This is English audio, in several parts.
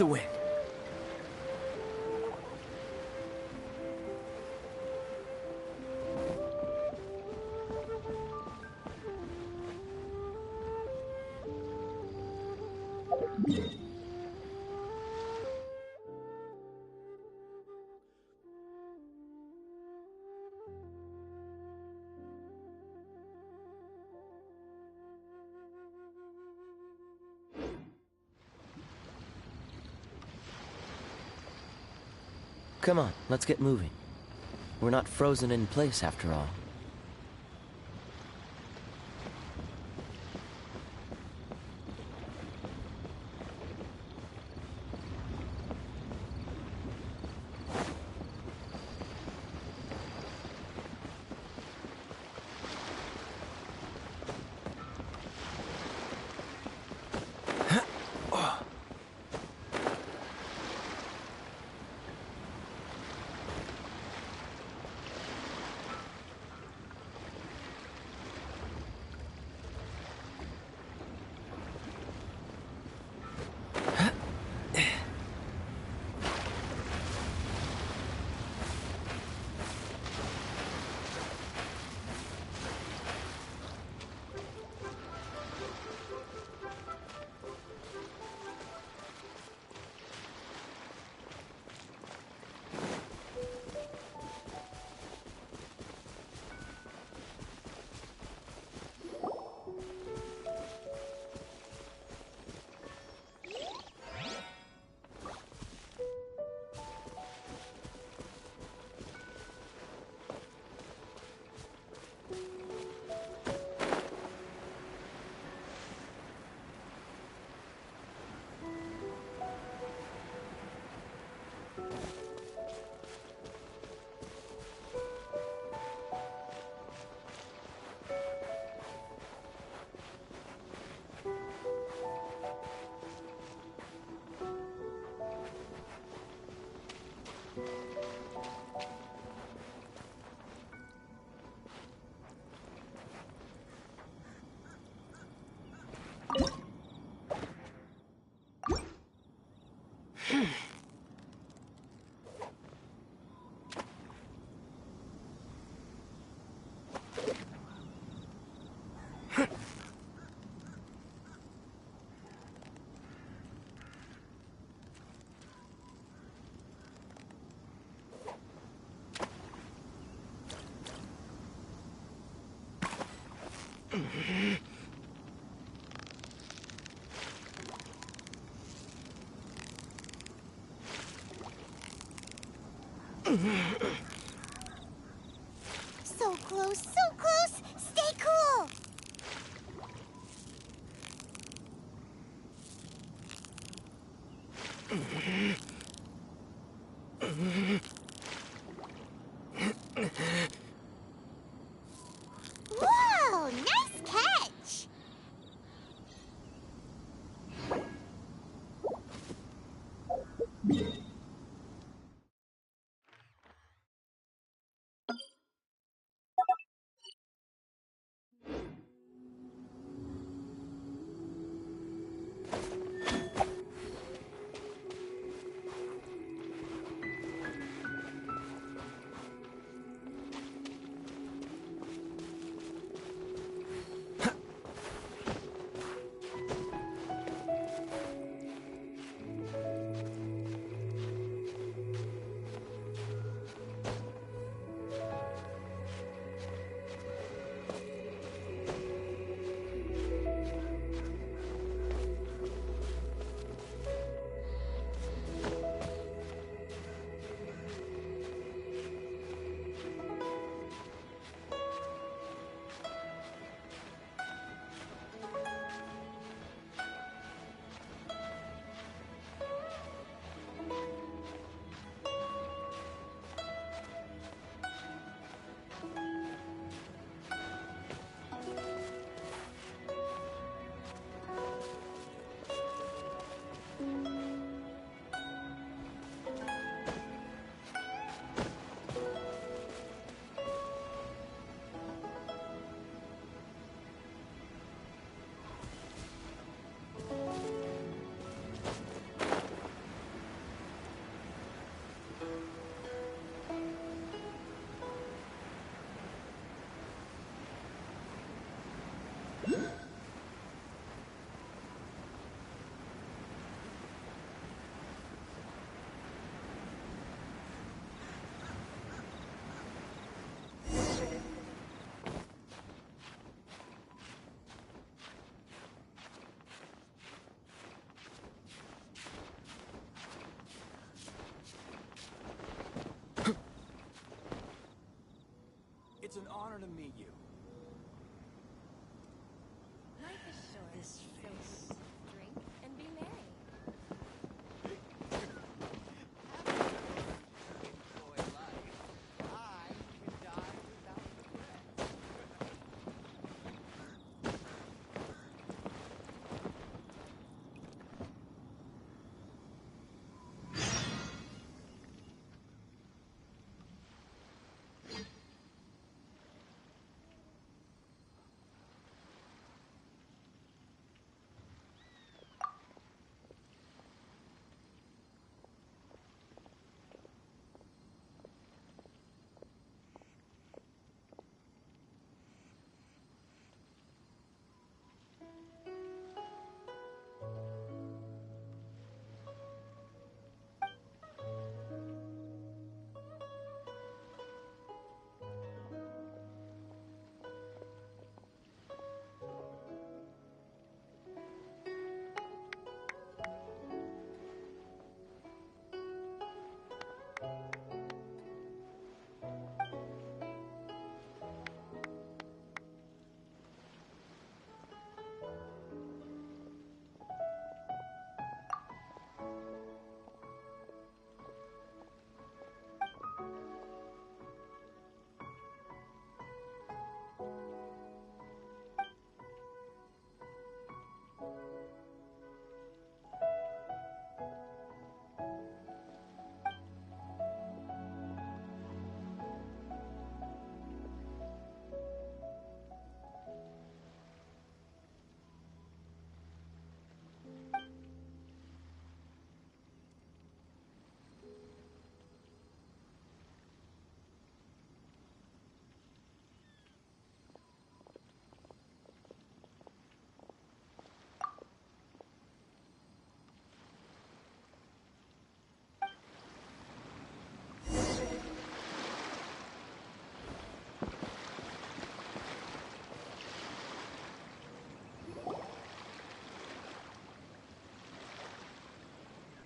the wind. Come on, let's get moving. We're not frozen in place after all. So close, so close! Stay cool! Whoa! Nice catch!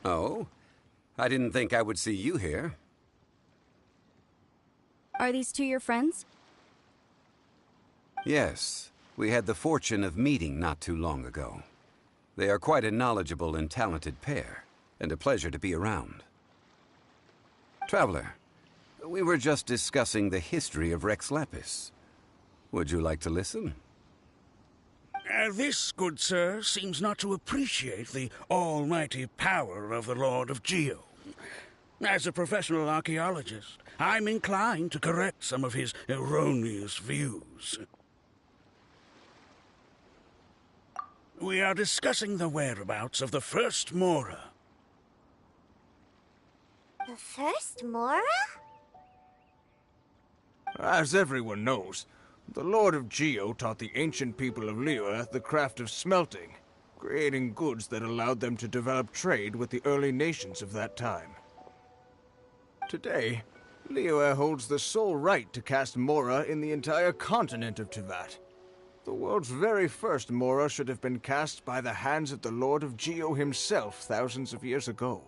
Oh? I didn't think I would see you here. Are these two your friends? Yes. We had the fortune of meeting not too long ago. They are quite a knowledgeable and talented pair, and a pleasure to be around. Traveler, we were just discussing the history of Rex Lapis. Would you like to listen? This, good sir, seems not to appreciate the almighty power of the Lord of Geo. As a professional archaeologist, I'm inclined to correct some of his erroneous views. We are discussing the whereabouts of the first Mora. The first Mora? As everyone knows, the Lord of Geo taught the ancient people of Liyue the craft of smelting, creating goods that allowed them to develop trade with the early nations of that time. Today, Liyue holds the sole right to cast Mora in the entire continent of Teyvat. The world's very first Mora should have been cast by the hands of the Lord of Geo himself thousands of years ago.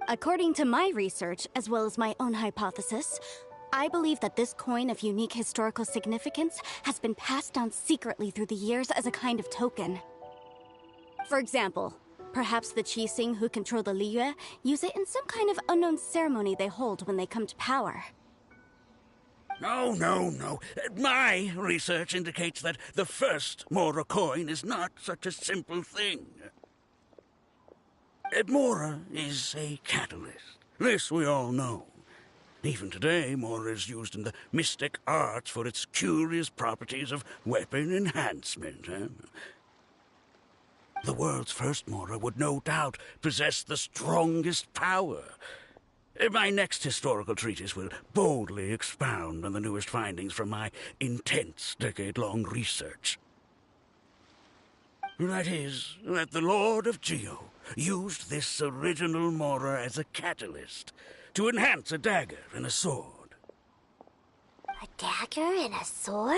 According to my research, as well as my own hypothesis, I believe that this coin of unique historical significance has been passed down secretly through the years as a kind of token. For example, perhaps the Qixing who control the Liyue use it in some kind of unknown ceremony they hold when they come to power. No. My research indicates that the first Mora coin is not such a simple thing. Mora is a catalyst. This we all know. Even today, Mora is used in the mystic arts for its curious properties of weapon enhancement. The world's first Mora would no doubt possess the strongest power. My next historical treatise will boldly expound on the newest findings from my intense decade-long research. That is, that the Lord of Geo used this original Mora as a catalyst to enhance a dagger and a sword. A dagger and a sword?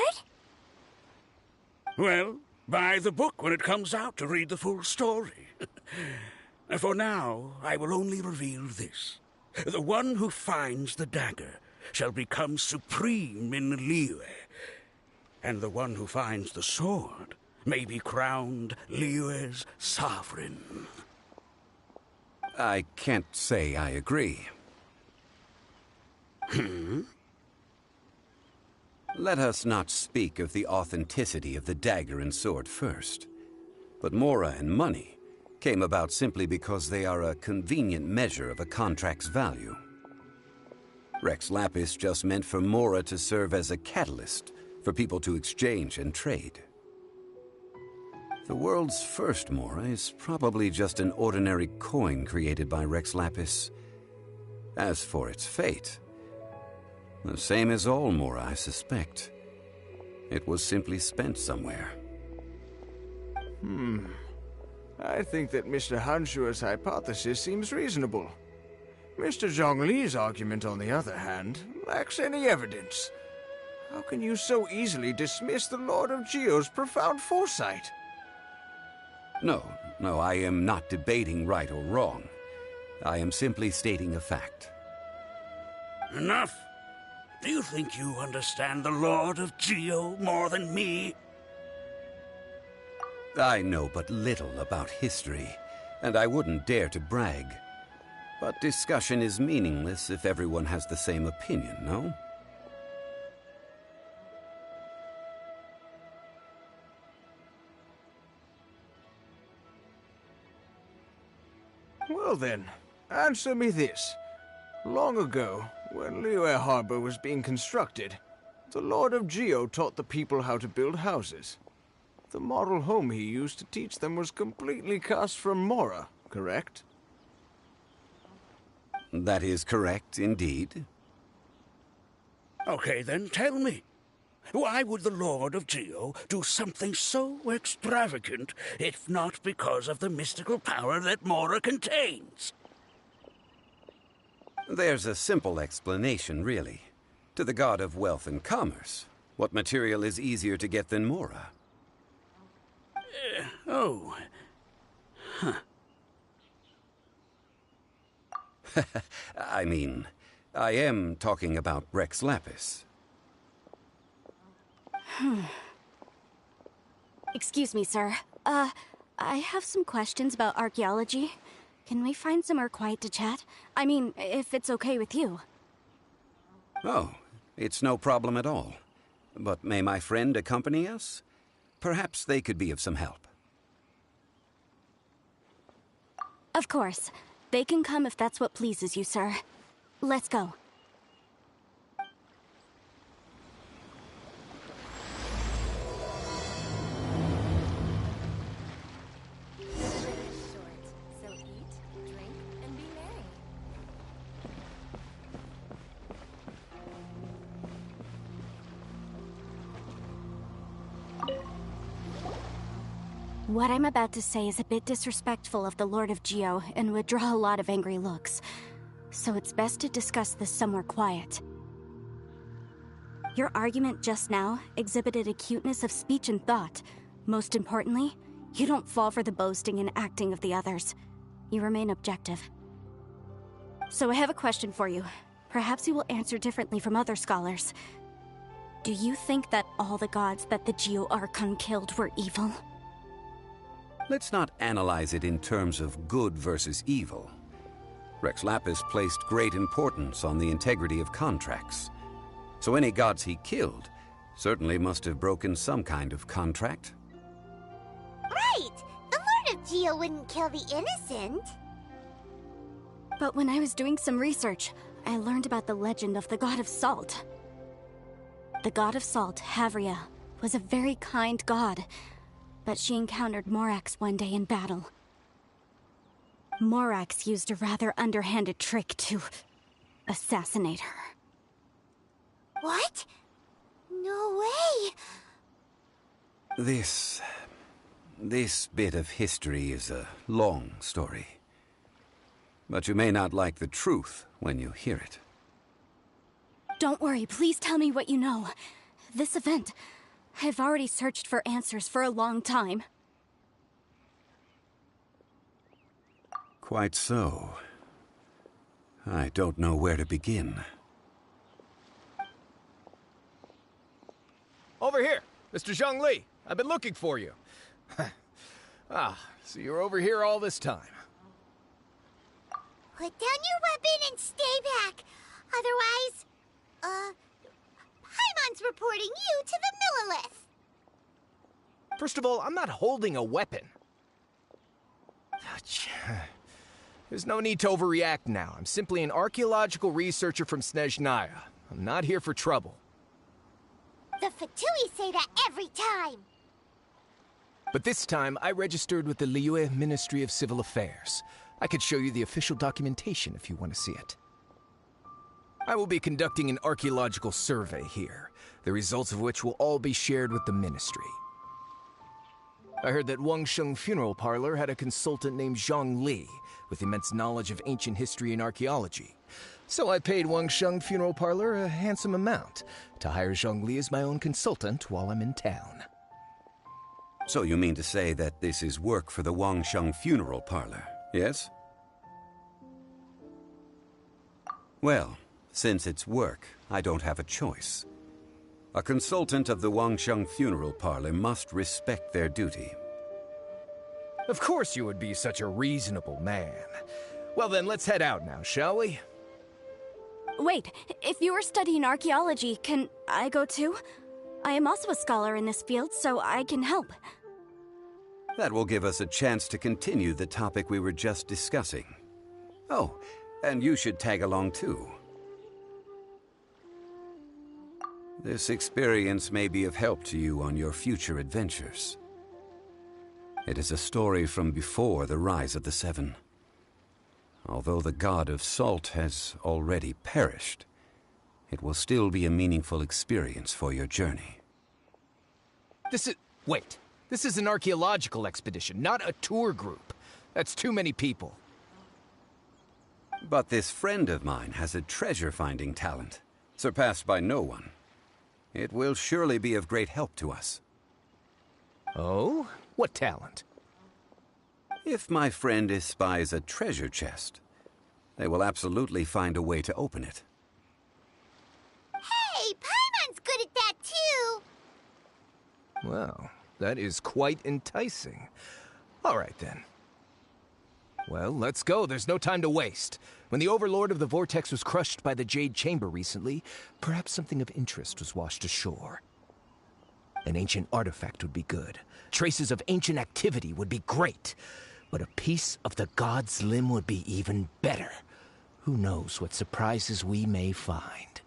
Well, buy the book when it comes out to read the full story. For now, I will only reveal this. The one who finds the dagger shall become supreme in Liyue, and the one who finds the sword may be crowned Liyue's sovereign. I can't say I agree. Let us not speak of the authenticity of the dagger and sword first. But Mora and money came about simply because they are a convenient measure of a contract's value. Rex Lapis just meant for Mora to serve as a catalyst for people to exchange and trade. The world's first Mora is probably just an ordinary coin created by Rex Lapis. As for its fate, the same as all Mora, I suspect. It was simply spent somewhere. I think that Mr. Hanshua's hypothesis seems reasonable. Mr. Zhongli's argument, on the other hand, lacks any evidence. How can you so easily dismiss the Lord of Geo's profound foresight? No, I am not debating right or wrong. I am simply stating a fact. Enough! Do you think you understand the Lord of Geo more than me? I know but little about history, and I wouldn't dare to brag. But discussion is meaningless if everyone has the same opinion, no? Well then, answer me this. Long ago, when Liyue Harbor was being constructed, the Lord of Geo taught the people how to build houses. The model home he used to teach them was completely cast from Mora, correct? That is correct, indeed. Okay, then tell me. Why would the Lord of Geo do something so extravagant, if not because of the mystical power that Mora contains? There's a simple explanation, really. To the god of wealth and commerce, what material is easier to get than Mora? I mean, I am talking about Rex Lapis. Excuse me, sir. I have some questions about archaeology. Can we find somewhere quiet to chat? I mean, if it's okay with you. Oh, it's no problem at all. But may my friend accompany us? Perhaps they could be of some help. Of course. They can come if that's what pleases you, sir. Let's go. So eat, drink, and be merry. What I'm about to say is a bit disrespectful of the Lord of Geo and would draw a lot of angry looks. So it's best to discuss this somewhere quiet. Your argument just now exhibited acuteness of speech and thought. Most importantly, you don't fall for the boasting and acting of the others. You remain objective. So I have a question for you. Perhaps you will answer differently from other scholars. Do you think that all the gods that the Geo Archon killed were evil? Let's not analyze it in terms of good versus evil. Rex Lapis placed great importance on the integrity of contracts. So any gods he killed certainly must have broken some kind of contract. Right! The Lord of Geo wouldn't kill the innocent. But when I was doing some research, I learned about the legend of the god of salt. The god of salt, Havria, was a very kind god, but she encountered Morax one day in battle. Morax used a rather underhanded trick to assassinate her. What? No way! This bit of history is a long story. But you may not like the truth when you hear it. Don't worry, please tell me what you know. This event, I've already searched for answers for a long time. Quite so. I don't know where to begin. Over here, Mr. Zhongli. I've been looking for you. So you're over here all this time. Put down your weapon and stay back. Otherwise, Paimon's reporting you to the Millilith. First of all, I'm not holding a weapon. There's no need to overreact now. I'm simply an archaeological researcher from Snezhnaya. I'm not here for trouble. The Fatui say that every time. But this time, I registered with the Liyue Ministry of Civil Affairs. I could show you the official documentation if you want to see it. I will be conducting an archaeological survey here, the results of which will all be shared with the ministry. I heard that Wangsheng Funeral Parlor had a consultant named Zhongli, with immense knowledge of ancient history and archaeology. So I paid Wangsheng Funeral Parlor a handsome amount to hire Zhongli as my own consultant while I'm in town. So you mean to say that this is work for the Wangsheng Funeral Parlor, yes? Well, since it's work, I don't have a choice. A consultant of the Wangsheng Funeral Parlor must respect their duty. Of course you would be such a reasonable man. Well then, let's head out now, shall we? Wait, if you are studying archaeology, can I go too? I am also a scholar in this field, so I can help. That will give us a chance to continue the topic we were just discussing. Oh, and you should tag along too. This experience may be of help to you on your future adventures. It is a story from before the rise of the Seven. Although the god of salt has already perished, it will still be a meaningful experience for your journey. Wait. This is an archaeological expedition, not a tour group. That's too many people. But this friend of mine has a treasure-finding talent, surpassed by no one. It will surely be of great help to us. Oh? What talent? If my friend espies a treasure chest, They will absolutely find a way to open it. Hey, Paimon's good at that too! Well, that is quite enticing. All right, then. Well, let's go. There's no time to waste. When the Overlord of the Vortex was crushed by the Jade Chamber recently, perhaps something of interest was washed ashore. An ancient artifact would be good. Traces of ancient activity would be great. But a piece of the god's limb would be even better. Who knows what surprises we may find.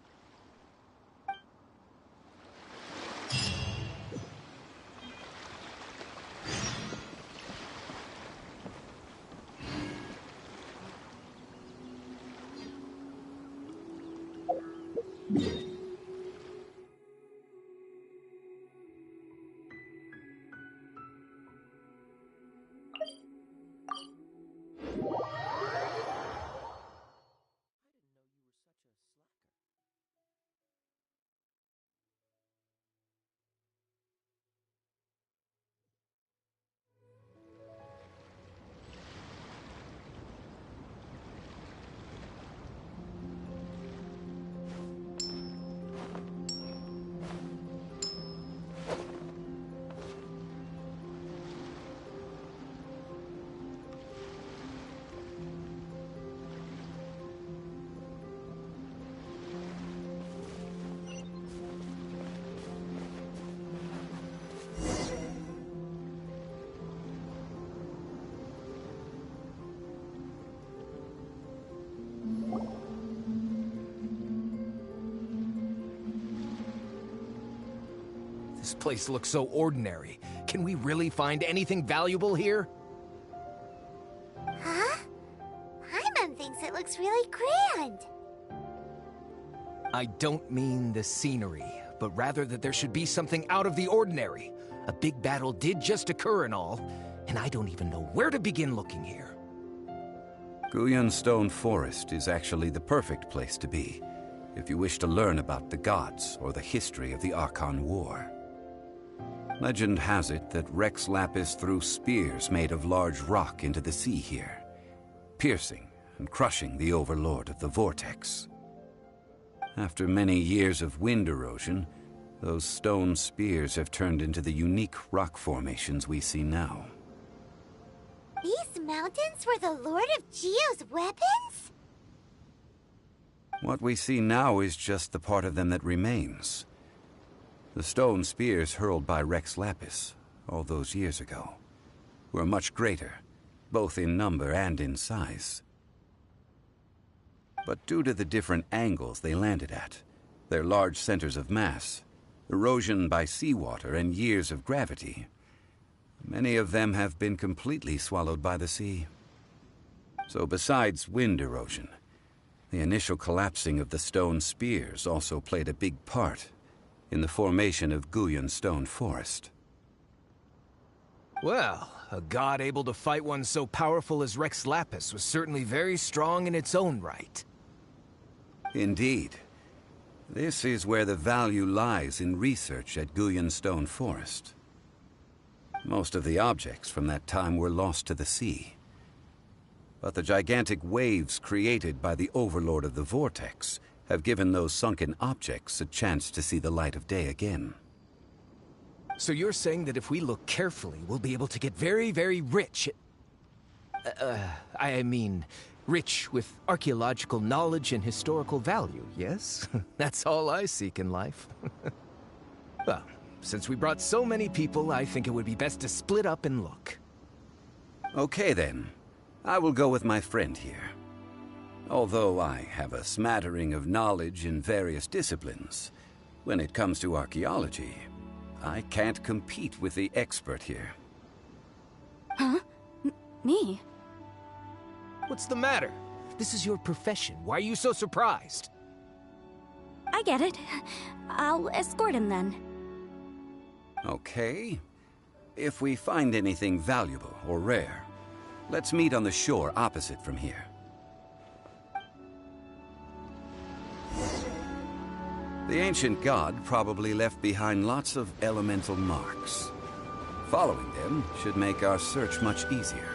This place looks so ordinary. Can we really find anything valuable here? Huh? Paimon thinks it looks really grand. I don't mean the scenery, but rather that there should be something out of the ordinary. A big battle did just occur and all, and I don't even know where to begin looking here. Guyan Stone Forest is actually the perfect place to be, if you wish to learn about the gods or the history of the Archon War. Legend has it that Rex Lapis threw spears made of large rock into the sea here, piercing and crushing the Overlord of the Vortex. After many years of wind erosion, those stone spears have turned into the unique rock formations we see now. These mountains were the Lord of Geo's weapons? What we see now is just the part of them that remains. The stone spears hurled by Rex Lapis all those years ago were much greater, both in number and in size. But due to the different angles they landed at, their large centers of mass, erosion by seawater, and years of gravity, many of them have been completely swallowed by the sea. So besides wind erosion, the initial collapsing of the stone spears also played a big part in the formation of Guyan Stone Forest. Well, a god able to fight one so powerful as Rex Lapis was certainly very strong in its own right. Indeed. This is where the value lies in research at Guyan Stone Forest. Most of the objects from that time were lost to the sea. But the gigantic waves created by the Overlord of the Vortex have given those sunken objects a chance to see the light of day again. So you're saying that if we look carefully, we'll be able to get very, very rich I mean, rich with archaeological knowledge and historical value, yes? That's all I seek in life. Well, since we brought so many people, I think it would be best to split up and look. Okay then. I will go with my friend here. Although I have a smattering of knowledge in various disciplines, when it comes to archaeology, I can't compete with the expert here. Huh? Me? What's the matter? This is your profession. Why are you so surprised? I get it. I'll escort him then. Okay. If we find anything valuable or rare, let's meet on the shore opposite from here. The ancient god probably left behind lots of elemental marks. Following them should make our search much easier.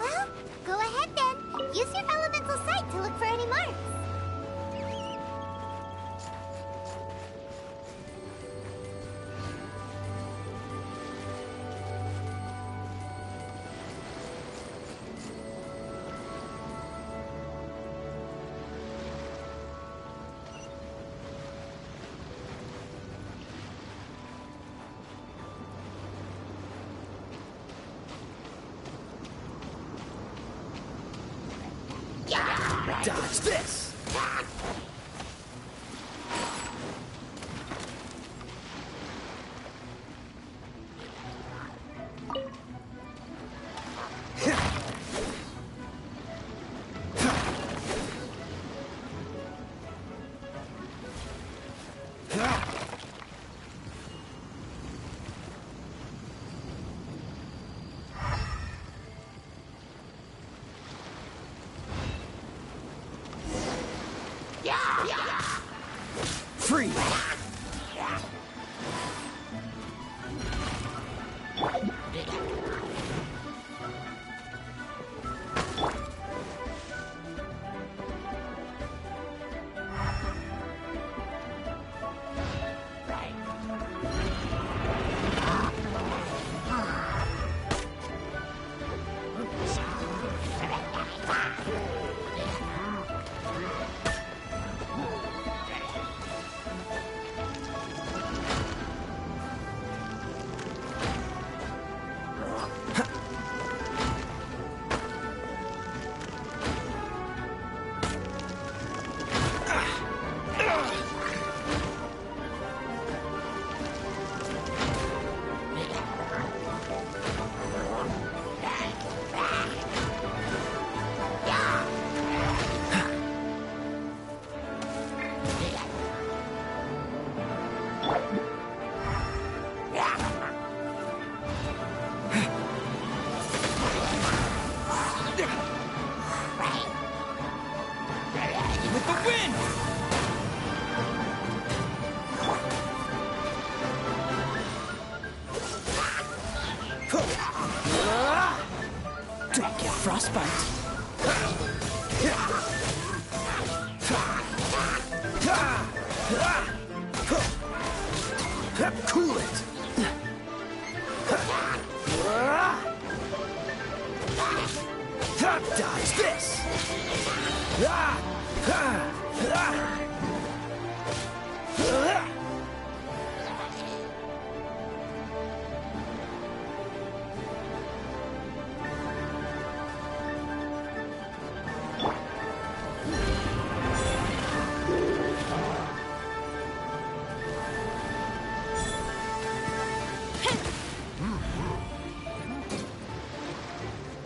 Well, go ahead then. Use your Dodge this! Free! Don't get frostbite. Cool it. Dodge this.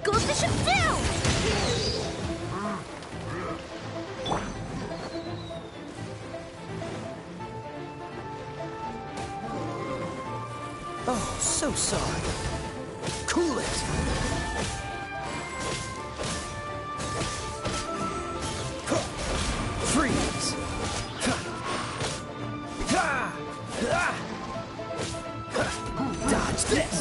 Goes the ship down! Oh, so sorry. Cool it. Freeze. Dodge this.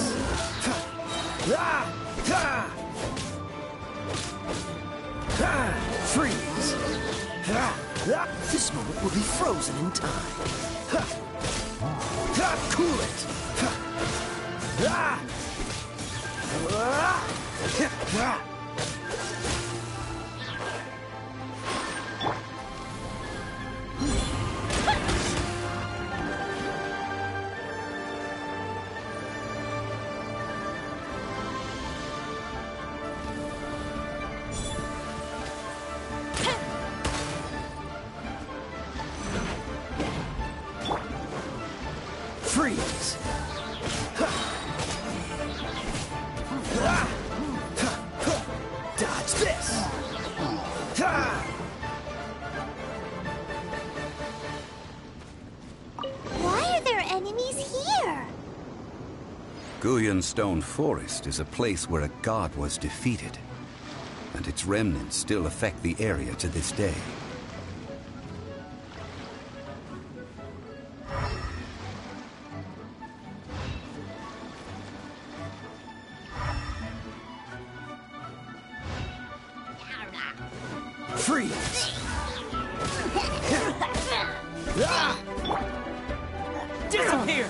Freeze. This moment will be frozen in time. Cool it. Freeze! Dodge this! Why are there enemies here? Guyan Stone Forest is a place where a god was defeated, and its remnants still affect the area to this day. Freeze! Disappear!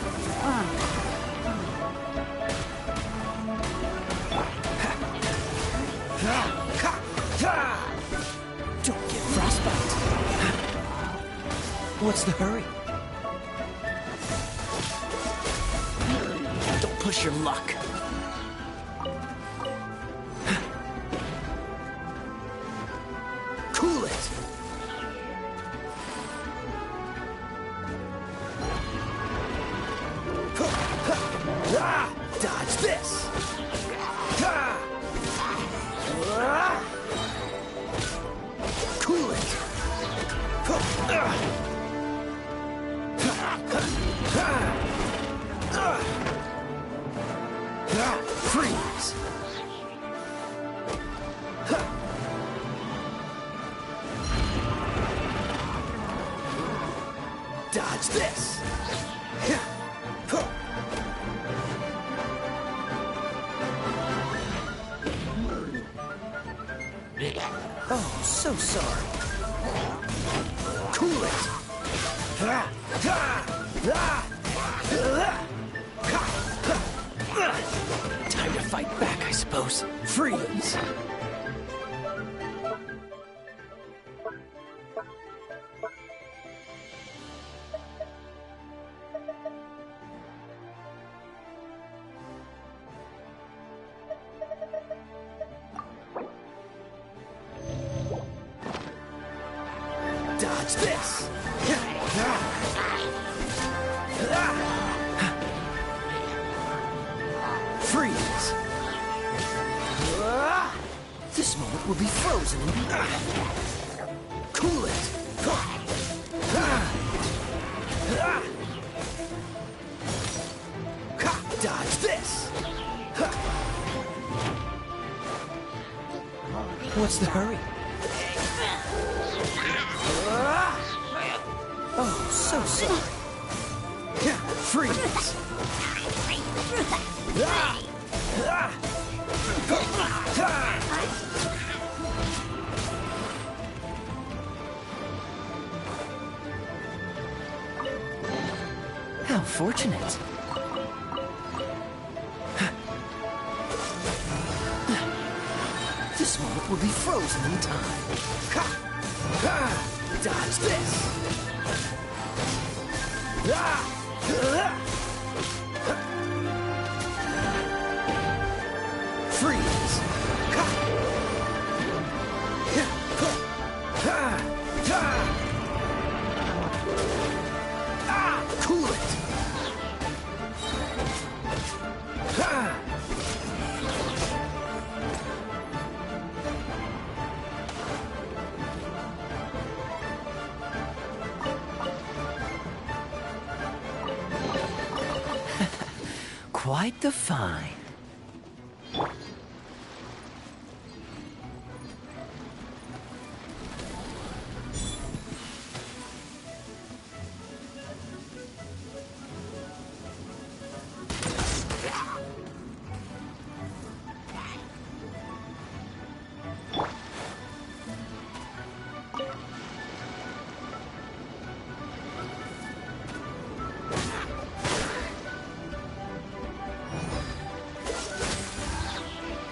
Don't get frostbite. What's the hurry? Don't push your luck. Cool it. Freeze! Dodge this! Oh, so sorry. Cool it! Time to fight back, I suppose. Freeze! Dodge this! Freeze! This moment will be frozen in the air. Cool it! Dodge this! What's the hurry? Oh, so sorry. Freeze! How fortunate. This moment will be frozen in time. Dodge this! Freeze! Cool it! Quite the find.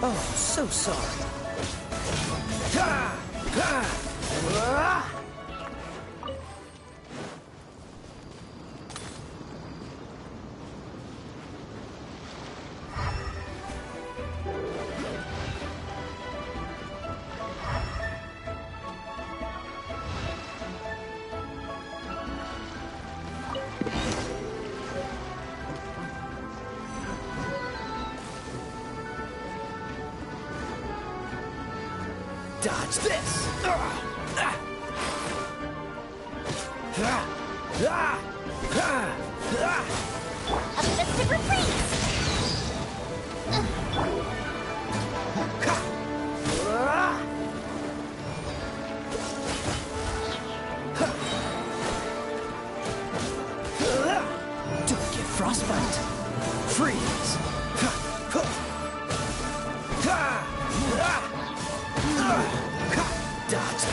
Oh, so sorry. Dodge this! A festive reprise! Don't get frostbite. Freeze! Dodge.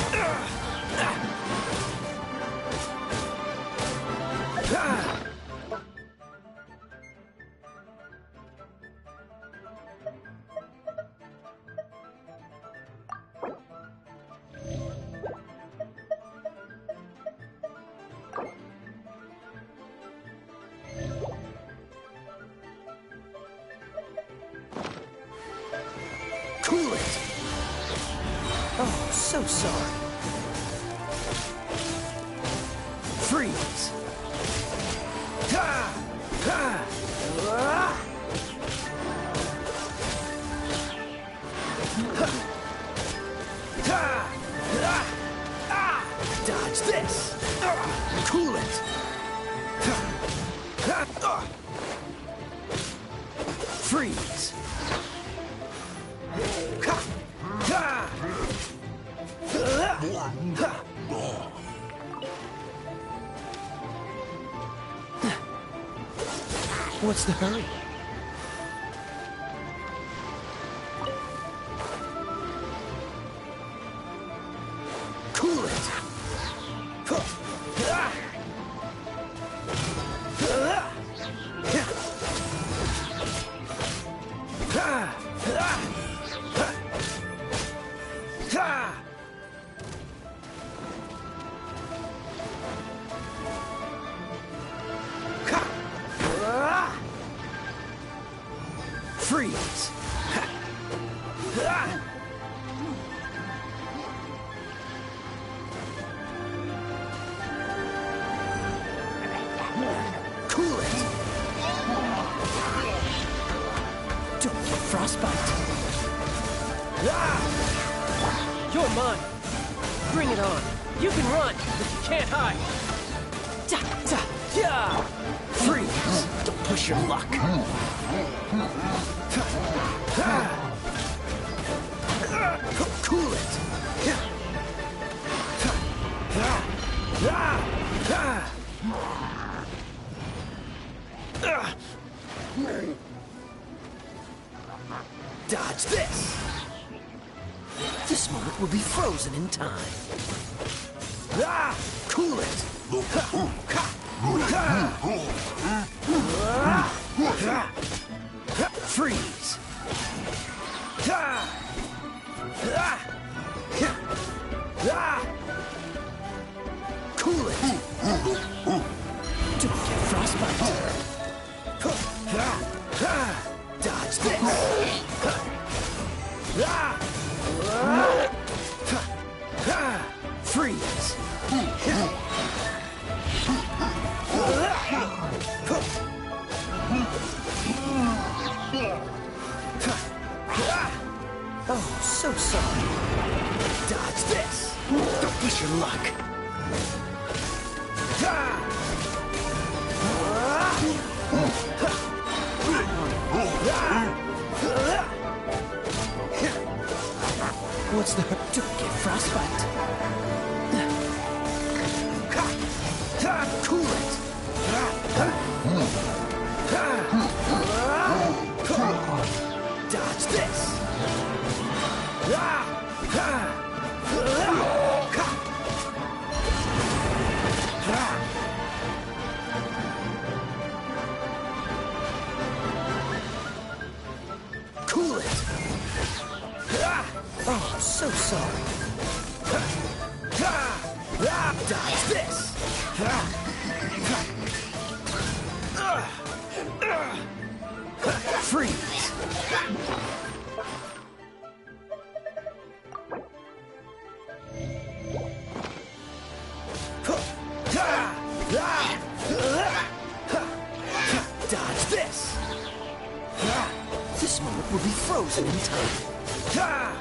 Cool it! Oh, so sorry. Freeze! Dodge this! Cool it! Freeze! What's the hurry? Cool it! Freeze! Cool it! Don't get frostbite. You're mine. Bring it on. You can run, but you can't hide. Da, da, yeah. Freeze! Don't push your luck. Cool it! Dodge this! This moment will be frozen in time. Cool it! Freeze! Cool it! Don't get frostbite. Dodge this! Freeze! Oh, so sorry. Dodge this! Don't push your luck. What's the hurt? Don't get frostbite. Cool it! Dodge this! Cool it! Oh, I'm so sorry. Dodge this! Freeze! Dodge this! This moment will be frozen in time.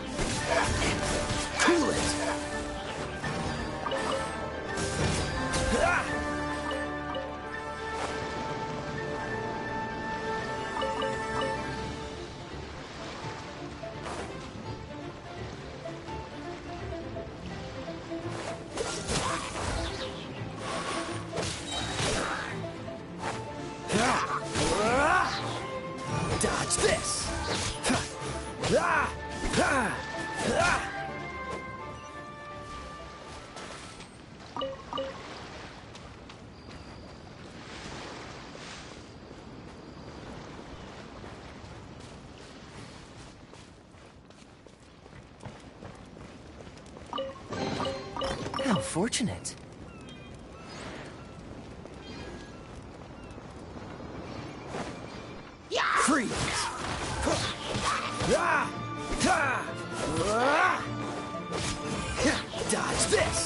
Cool it! Dodge this! How fortunate. Freeze! Dodge this!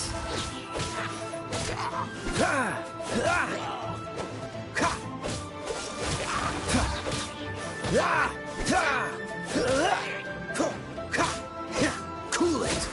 Cool it!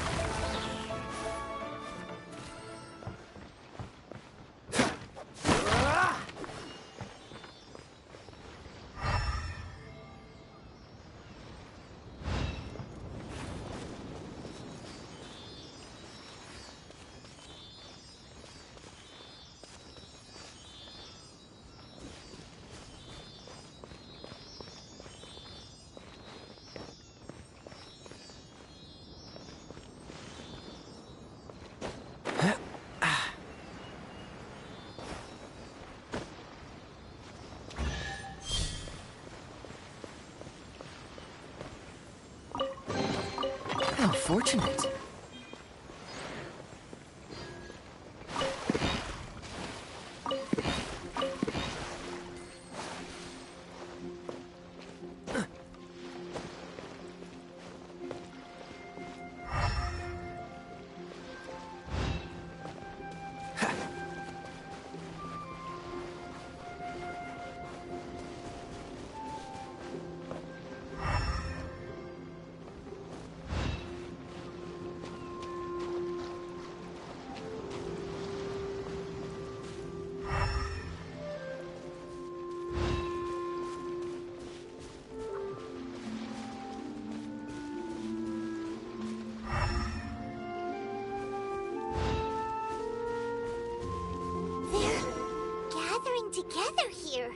How fortunate. Together here.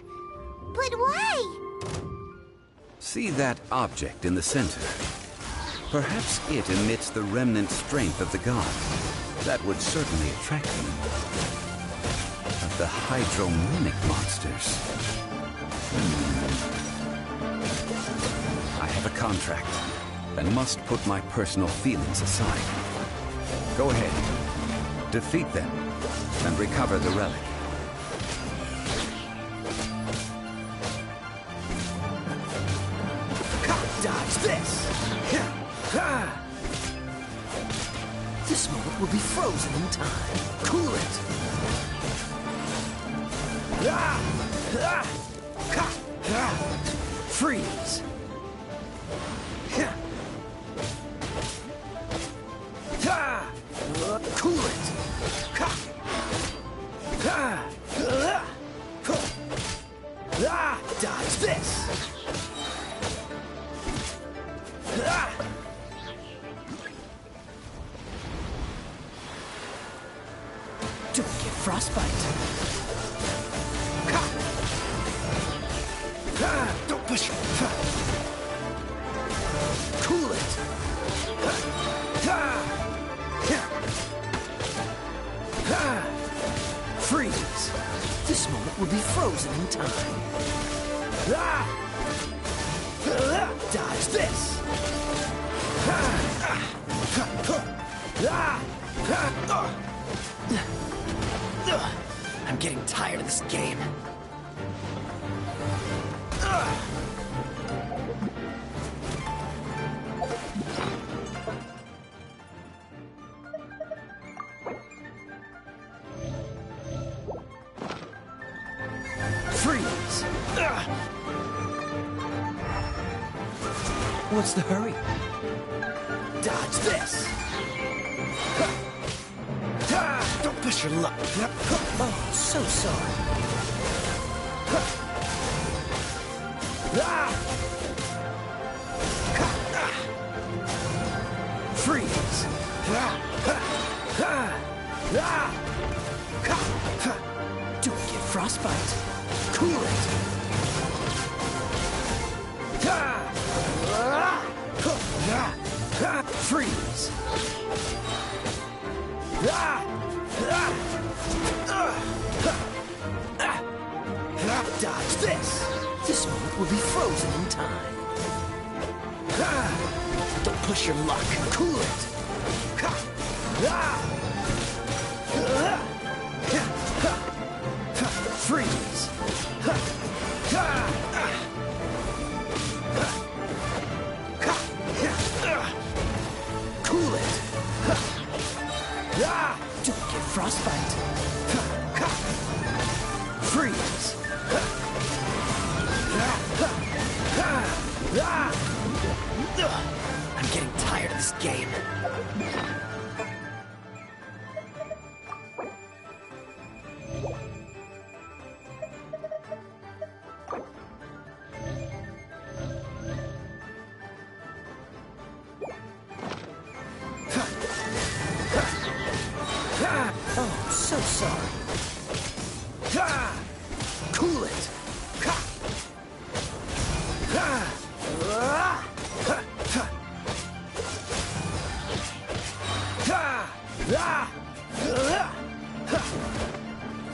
But why? See that object in the center? Perhaps it emits the remnant strength of the god. That would certainly attract them. But the hydromimic monsters... I have a contract, and must put my personal feelings aside. Go ahead. Defeat them, and recover the relic. Dodge this! This moment will be frozen in time. Cool it! Freeze! Cool it! Dodge this! Don't get frostbite. Don't push it. Cool it. Freeze. This moment will be frozen in time. Dodge this. I'm getting tired of this game. Freeze! What's the hurry? Dodge this! Don't push your luck. Oh, so sorry. Freeze! Don't get frostbite. Cool it. Freeze! Dodge this! This moment will be frozen in time. Don't push your luck. Cool it. Freeze! Cool it. Don't get frostbite. Freeze! I'm getting tired of this game. Oh, so sorry. Cool it.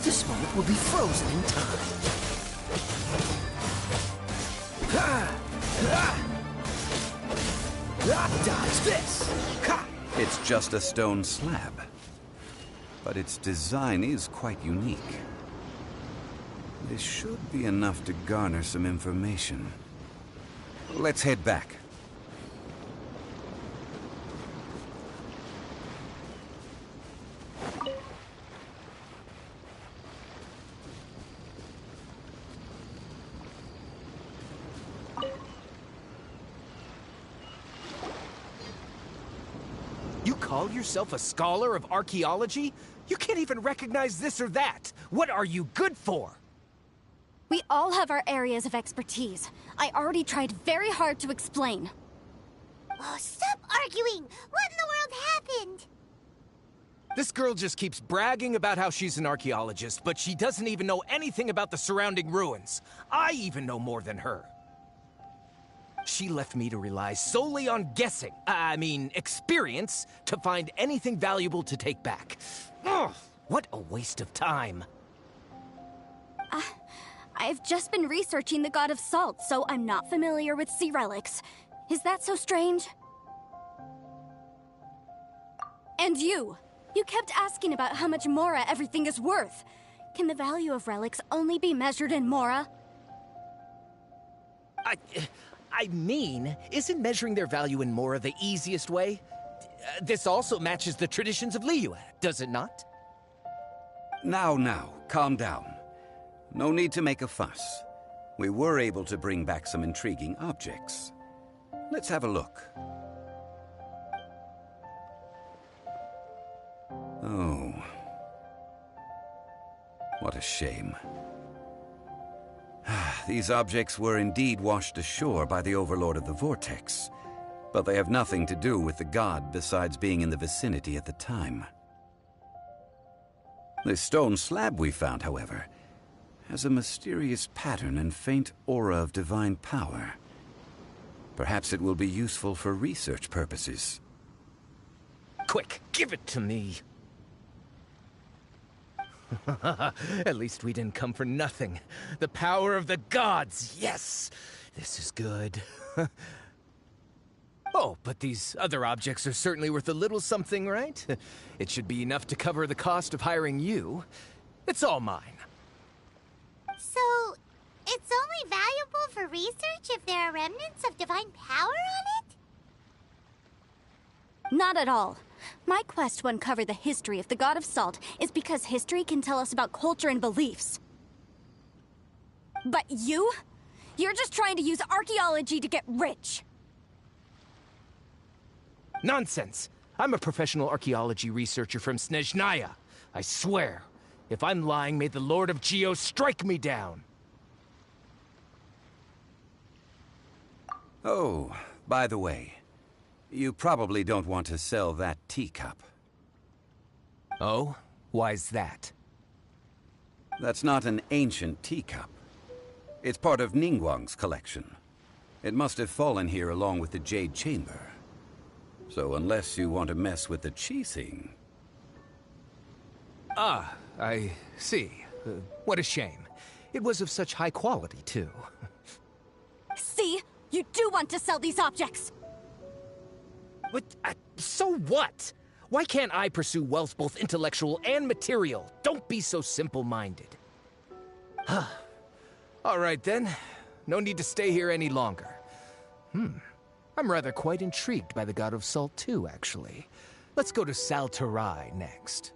This moment will be frozen in time. Dodge this! Ha! It's just a stone slab. But its design is quite unique. This should be enough to garner some information. Let's head back. You call yourself a scholar of archaeology? You can't even recognize this or that. What are you good for? We all have our areas of expertise. I already tried very hard to explain. Oh, stop arguing! What in the world happened? This girl just keeps bragging about how she's an archaeologist, but she doesn't even know anything about the surrounding ruins. I even know more than her. She left me to rely solely on guessing, experience, to find anything valuable to take back. Ugh, what a waste of time. I've just been researching the God of Salt, so I'm not familiar with sea relics. Is that so strange? And you kept asking about how much Mora everything is worth. Can the value of relics only be measured in Mora? Isn't measuring their value in Mora the easiest way? This also matches the traditions of Liyue, does it not? Now, calm down. No need to make a fuss. We were able to bring back some intriguing objects. Let's have a look. Oh. What a shame. These objects were indeed washed ashore by the Overlord of the Vortex, but they have nothing to do with the god besides being in the vicinity at the time. The stone slab we found, however, has a mysterious pattern and faint aura of divine power. Perhaps it will be useful for research purposes. Quick, give it to me. At least we didn't come for nothing. The power of the gods, yes! This is good. Oh, but these other objects are certainly worth a little something, right? It should be enough to cover the cost of hiring you. It's all mine. So, it's only valuable for research if there are remnants of divine power on it? Not at all. My quest to uncover the history of the God of Salt is because history can tell us about culture and beliefs. But you're just trying to use archaeology to get rich. Nonsense! I'm a professional archaeology researcher from Snezhnaya. I swear, if I'm lying, may the Lord of Geo strike me down. Oh, by the way, you probably don't want to sell that teacup. Oh? Why's that? That's not an ancient teacup. It's part of Ningguang's collection. It must have fallen here along with the Jade Chamber. So unless you want to mess with the Qixing... Ah, I see. What a shame. It was of such high quality, too. See? You do want to sell these objects! But, so what? Why can't I pursue wealth both intellectual and material? Don't be so simple-minded. All right, then. No need to stay here any longer. I'm rather quite intrigued by the God of Salt, too, actually. Let's go to Saltarai next.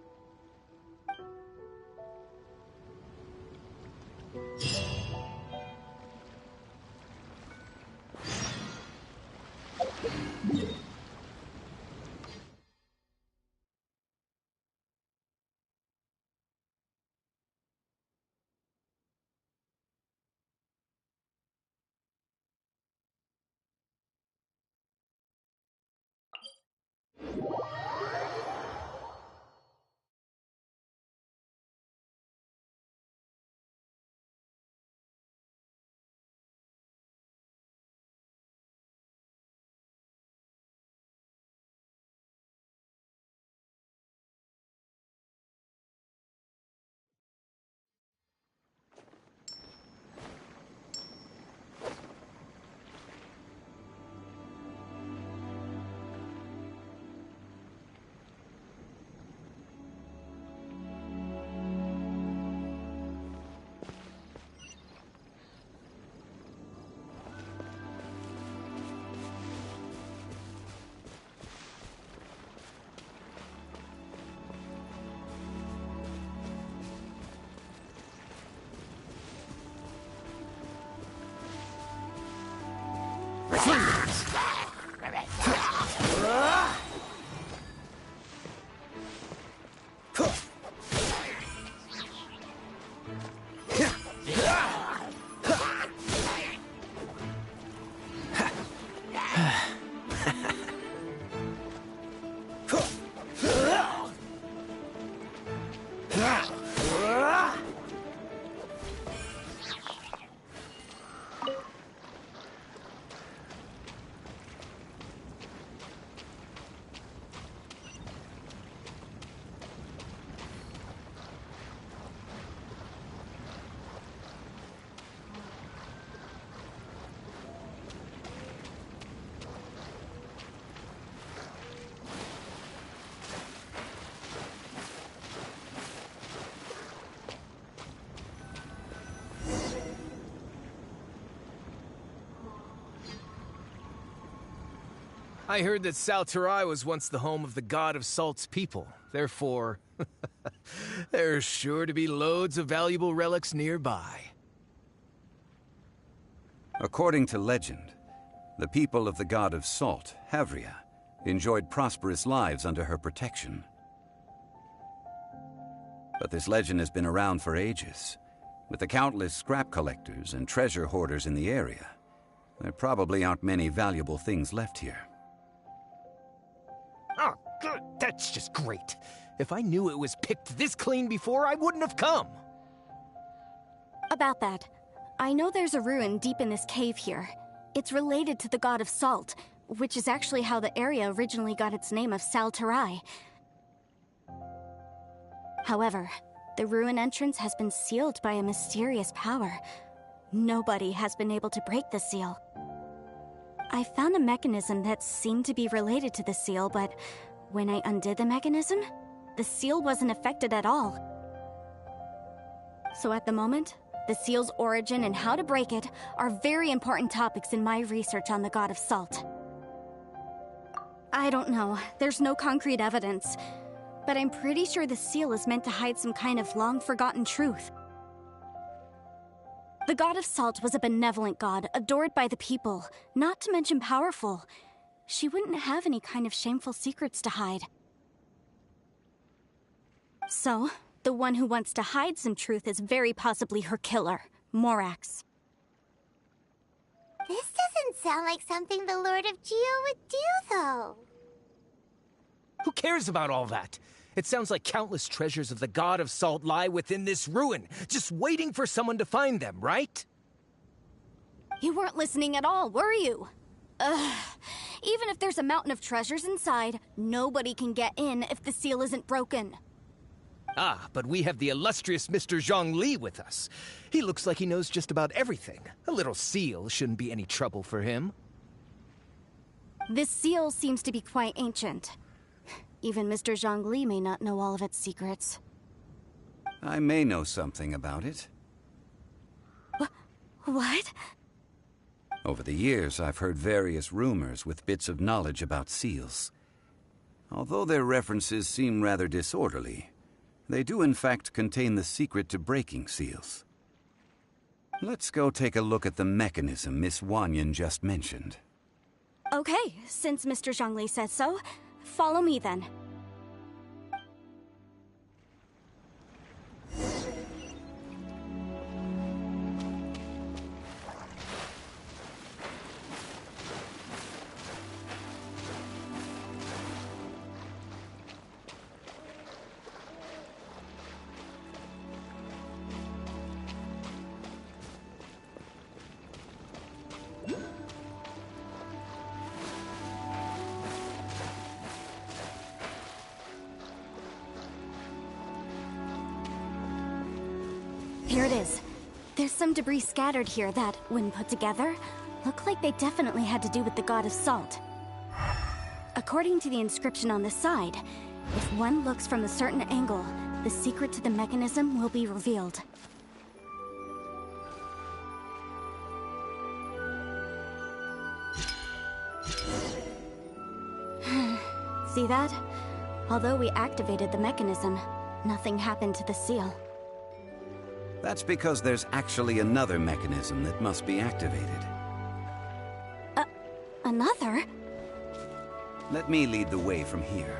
I heard that Salterai was once the home of the god of Salt's people. Therefore, there's sure to be loads of valuable relics nearby. According to legend, the people of the god of Salt, Havria, enjoyed prosperous lives under her protection. But this legend has been around for ages. With the countless scrap collectors and treasure hoarders in the area, there probably aren't many valuable things left here. Oh, good. That's just great. If I knew it was picked this clean before, I wouldn't have come. About that, I know there's a ruin deep in this cave here. It's related to the god of Salt, which is actually how the area originally got its name of Salterai. However, the ruin entrance has been sealed by a mysterious power. Nobody has been able to break the seal. I found a mechanism that seemed to be related to the seal, but when I undid the mechanism, the seal wasn't affected at all. So at the moment, the seal's origin and how to break it are very important topics in my research on the god of Salt. I don't know, there's no concrete evidence, but I'm pretty sure the seal is meant to hide some kind of long-forgotten truth. The god of Salt was a benevolent god, adored by the people, not to mention powerful. She wouldn't have any kind of shameful secrets to hide. So, the one who wants to hide some truth is very possibly her killer, Morax. This doesn't sound like something the Lord of Geo would do, though. Who cares about all that? It sounds like countless treasures of the god of Salt lie within this ruin, just waiting for someone to find them, right? You weren't listening at all, were you? Ugh. Even if there's a mountain of treasures inside, nobody can get in if the seal isn't broken. Ah, but we have the illustrious Mr. Zhongli with us. He looks like he knows just about everything. A little seal shouldn't be any trouble for him. This seal seems to be quite ancient. Even Mr. Zhongli may not know all of its secrets. I may know something about it. What? Over the years, I've heard various rumors with bits of knowledge about seals. Although their references seem rather disorderly, they do in fact contain the secret to breaking seals. Let's go take a look at the mechanism Miss Wanyan just mentioned. Okay, since Mr. Zhongli says so, follow me then. Here it is. There's some debris scattered here that, when put together, look like they definitely had to do with the god of Salt. According to the inscription on the side, if one looks from a certain angle, the secret to the mechanism will be revealed. See that? Although we activated the mechanism, nothing happened to the seal. That's because there's actually another mechanism that must be activated. Another? Let me lead the way from here.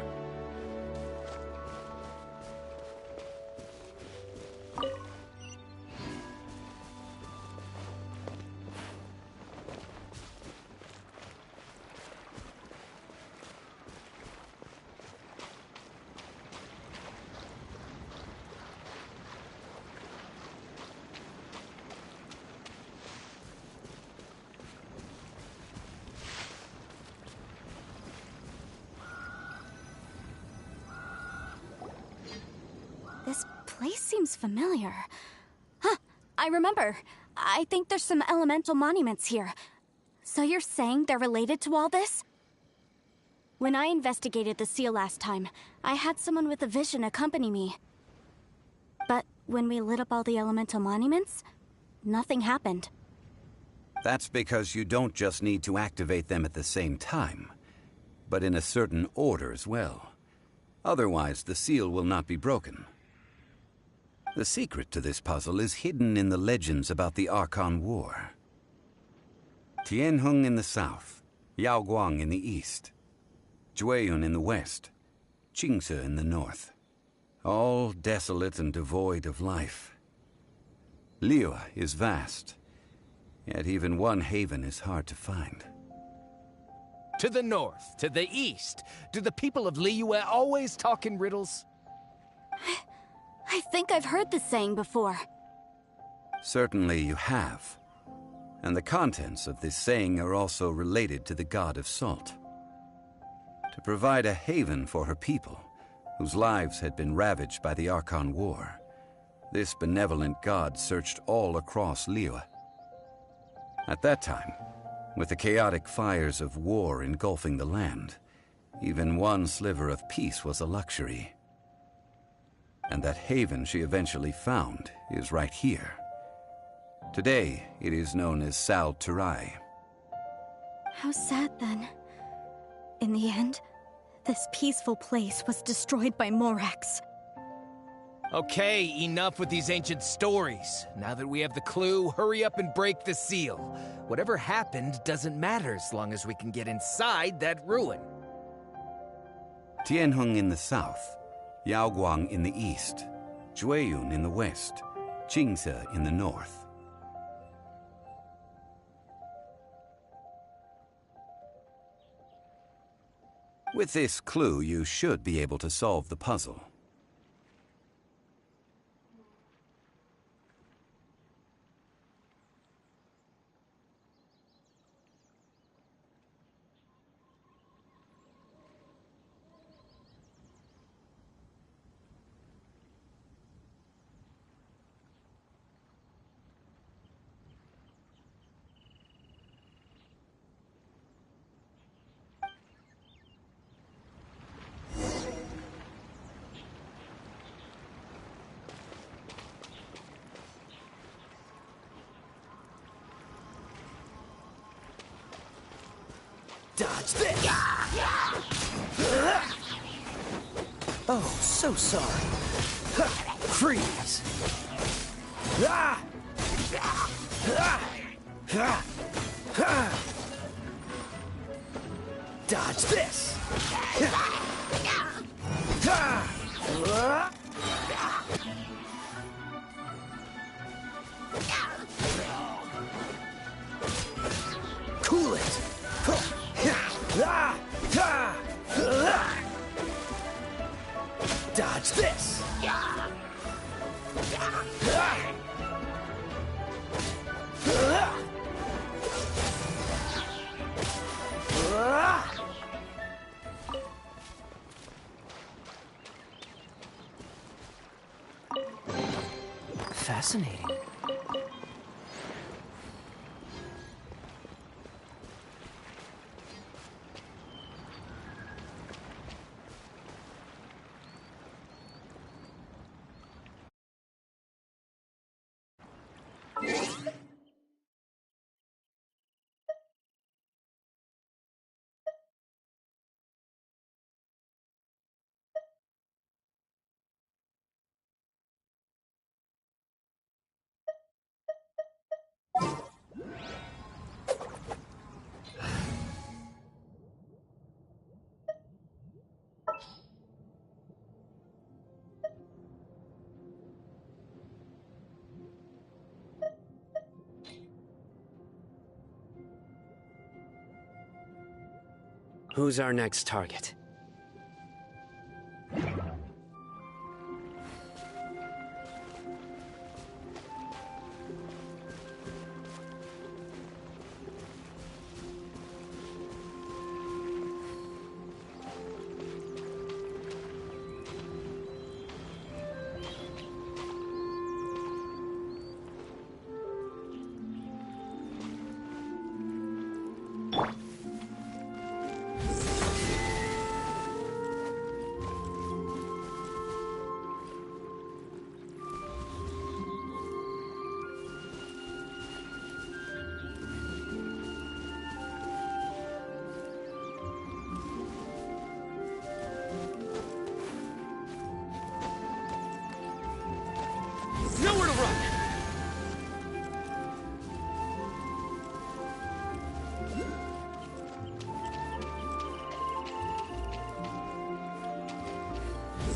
This place seems familiar. Huh, I remember. I think there's some elemental monuments here. So you're saying they're related to all this? When I investigated the seal last time, I had someone with a vision accompany me. But when we lit up all the elemental monuments, nothing happened. That's because you don't just need to activate them at the same time. but in a certain order as well. Otherwise, the seal will not be broken. The secret to this puzzle is hidden in the legends about the Archon War. Tianheng in the south, Yaoguang in the east, Jueyun in the west, Qingce in the north. All desolate and devoid of life. Liyue is vast, yet even one haven is hard to find. To the north, to the east. Do the people of Liyue always talk in riddles? I think I've heard this saying before. Certainly you have. And the contents of this saying are also related to the god of salt. To provide a haven for her people, whose lives had been ravaged by the Archon War, this benevolent god searched all across Liyue. At that time, with the chaotic fires of war engulfing the land, even one sliver of peace was a luxury. And that haven she eventually found is right here. Today, it is known as Sal Turai. How sad, then. In the end, this peaceful place was destroyed by Morax. Okay, enough with these ancient stories. Now that we have the clue, hurry up and break the seal. Whatever happened doesn't matter as long as we can get inside that ruin. Tianheng in the south, Yaoguang in the east, Jueyun in the west, Qingce in the north. With this clue, you should be able to solve the puzzle. Dodge this! Oh, so sorry. Freeze! Dodge this! Cool it! Dodge this! Fascinating. Who's our next target?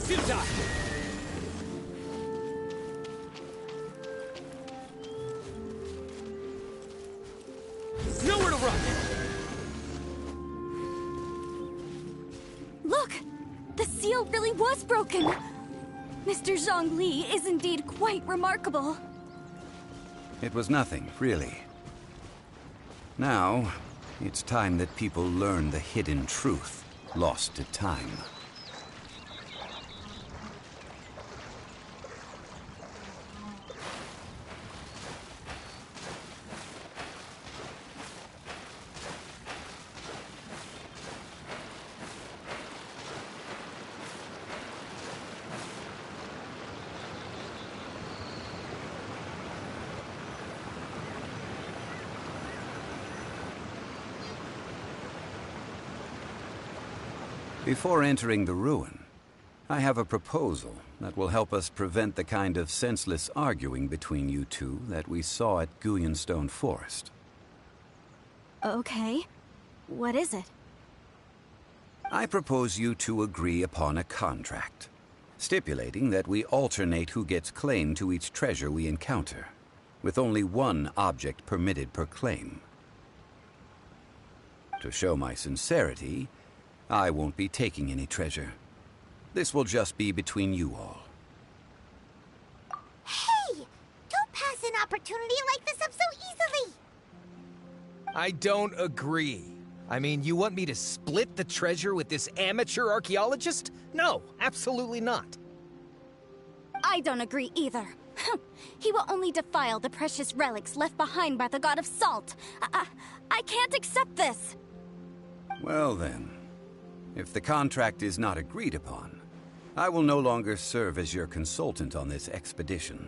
Futile! Nowhere to run! Look! The seal really was broken! Mr. Zhongli is indeed quite remarkable. It was nothing, really. Now, it's time that people learn the hidden truth lost to time. Before entering the ruin, I have a proposal that will help us prevent the kind of senseless arguing between you two that we saw at Guyonstone Forest. Okay. What is it? I propose you two agree upon a contract, stipulating that we alternate who gets claim to each treasure we encounter, with only one object permitted per claim. To show my sincerity, I won't be taking any treasure. This will just be between you all. Hey! Don't pass an opportunity like this up so easily! I don't agree. I mean, you want me to split the treasure with this amateur archaeologist? No, absolutely not. I don't agree either. He will only defile the precious relics left behind by the god of salt. I can't accept this. Well then, if the contract is not agreed upon, I will no longer serve as your consultant on this expedition.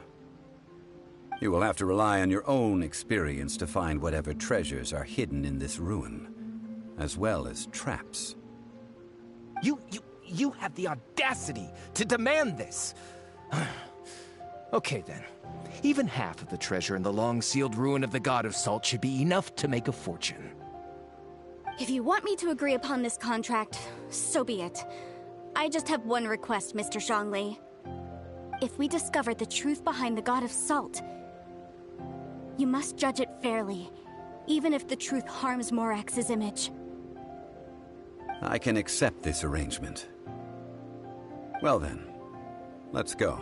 You will have to rely on your own experience to find whatever treasures are hidden in this ruin, as well as traps. You have the audacity to demand this! Okay then. Even half of the treasure in the long-sealed ruin of the God of Salt should be enough to make a fortune. If you want me to agree upon this contract, so be it. I just have one request, Mr. Zhongli. If we discover the truth behind the God of Salt, you must judge it fairly, even if the truth harms Morax's image. I can accept this arrangement. Well then, let's go.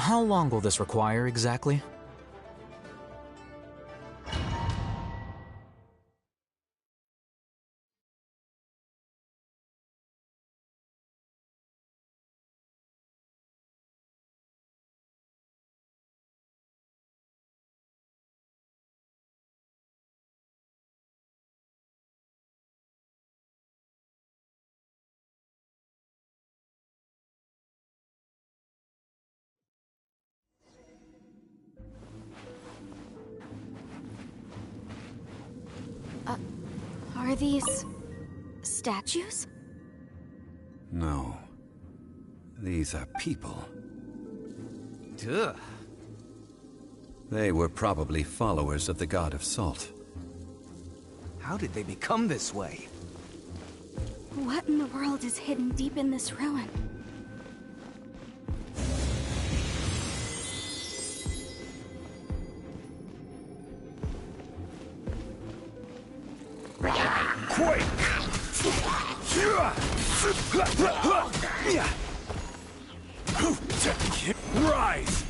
How long will this require exactly? Are these statues? No. These are people. Ugh. They were probably followers of the god of salt. How did they become this way? What in the world is hidden deep in this ruin? Quake! Rise!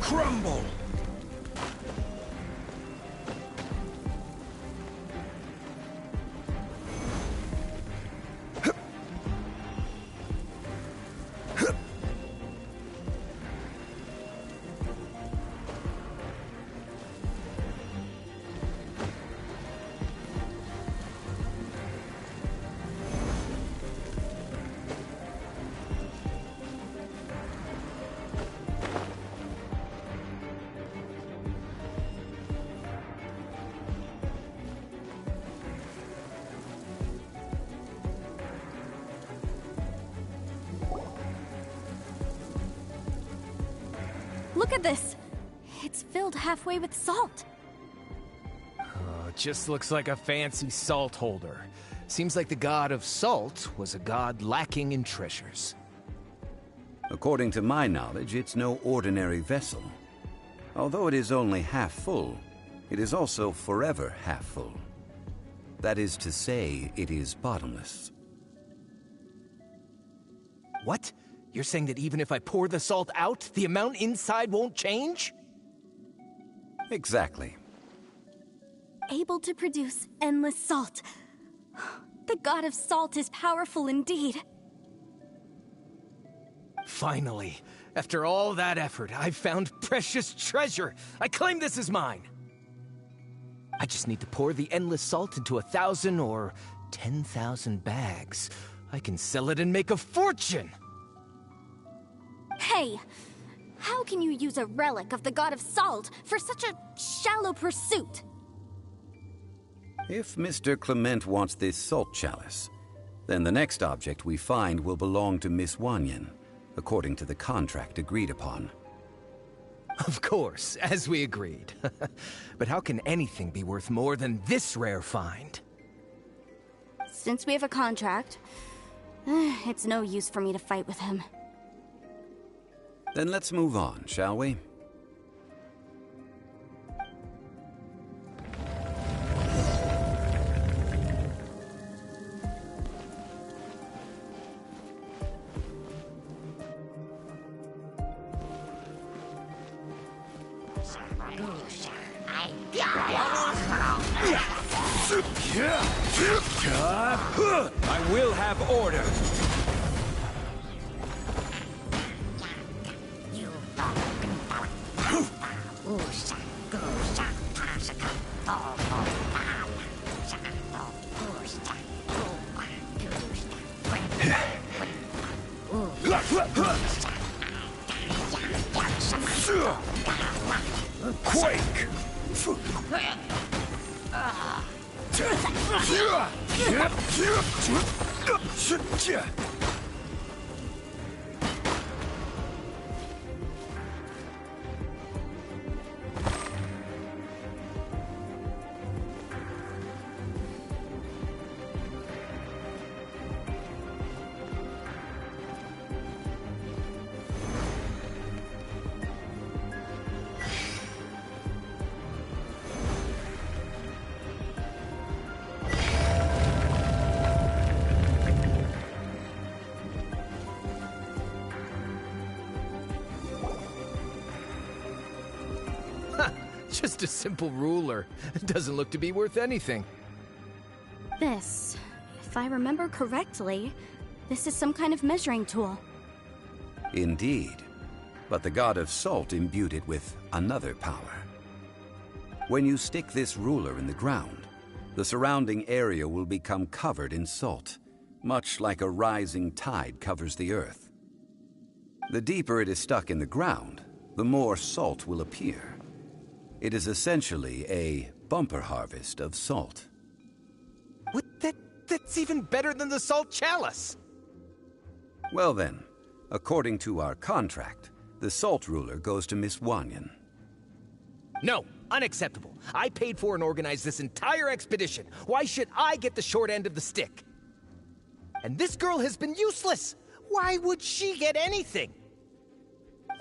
Crumble! Look at this! It's filled halfway with salt. Oh, it just looks like a fancy salt holder. Seems like the god of salt was a god lacking in treasures. According to my knowledge, it's no ordinary vessel. Although it is only half full, it is also forever half full. That is to say, it is bottomless. What? You're saying that even if I pour the salt out, the amount inside won't change? Exactly. Able to produce endless salt. The god of salt is powerful indeed. Finally, after all that effort, I've found precious treasure. I claim this as mine. I just need to pour the endless salt into 1,000 or 10,000 bags. I can sell it and make a fortune! Hey! How can you use a relic of the god of salt for such a shallow pursuit? If Mr. Clement wants this salt chalice, then the next object we find will belong to Miss Wanyan, according to the contract agreed upon. Of course, as we agreed. But how can anything be worth more than this rare find? Since we have a contract, it's no use for me to fight with him. Then let's move on, shall we? I will have order. Quake! Just a simple ruler. It doesn't look to be worth anything. This, if I remember correctly, this is some kind of measuring tool. Indeed. But the god of salt imbued it with another power. When you stick this ruler in the ground, the surrounding area will become covered in salt, much like a rising tide covers the earth. The deeper it is stuck in the ground, the more salt will appear. It is essentially a bumper harvest of salt. What? That's even better than the salt chalice! Well then, according to our contract, the salt ruler goes to Miss Wanyan. No, unacceptable. I paid for and organized this entire expedition. Why should I get the short end of the stick? And this girl has been useless. Why would she get anything?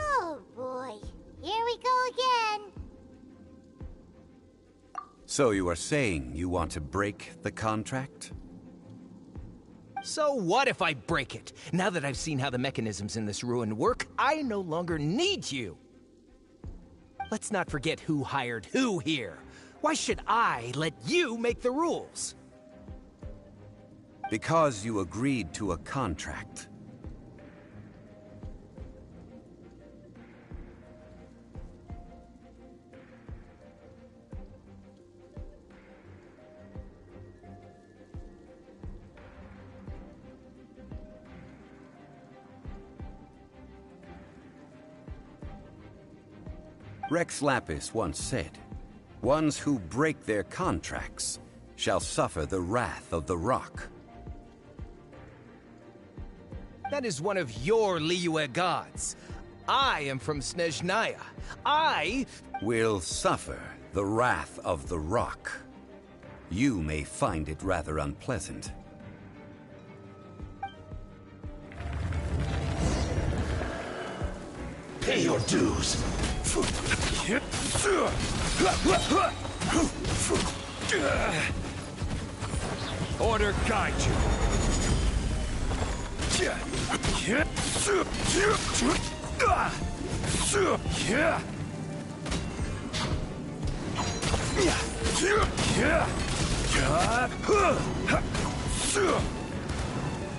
Oh boy, here we go again. So you are saying you want to break the contract? So what if I break it? Now that I've seen how the mechanisms in this ruin work, I no longer need you. Let's not forget who hired who here. Why should I let you make the rules? Because you agreed to a contract. Rex Lapis once said, "Ones who break their contracts shall suffer the wrath of the rock." That is one of your Liyue gods. I am from Snezhnaya. I will suffer the wrath of the rock. You may find it rather unpleasant. Pay your dues. Order guide you.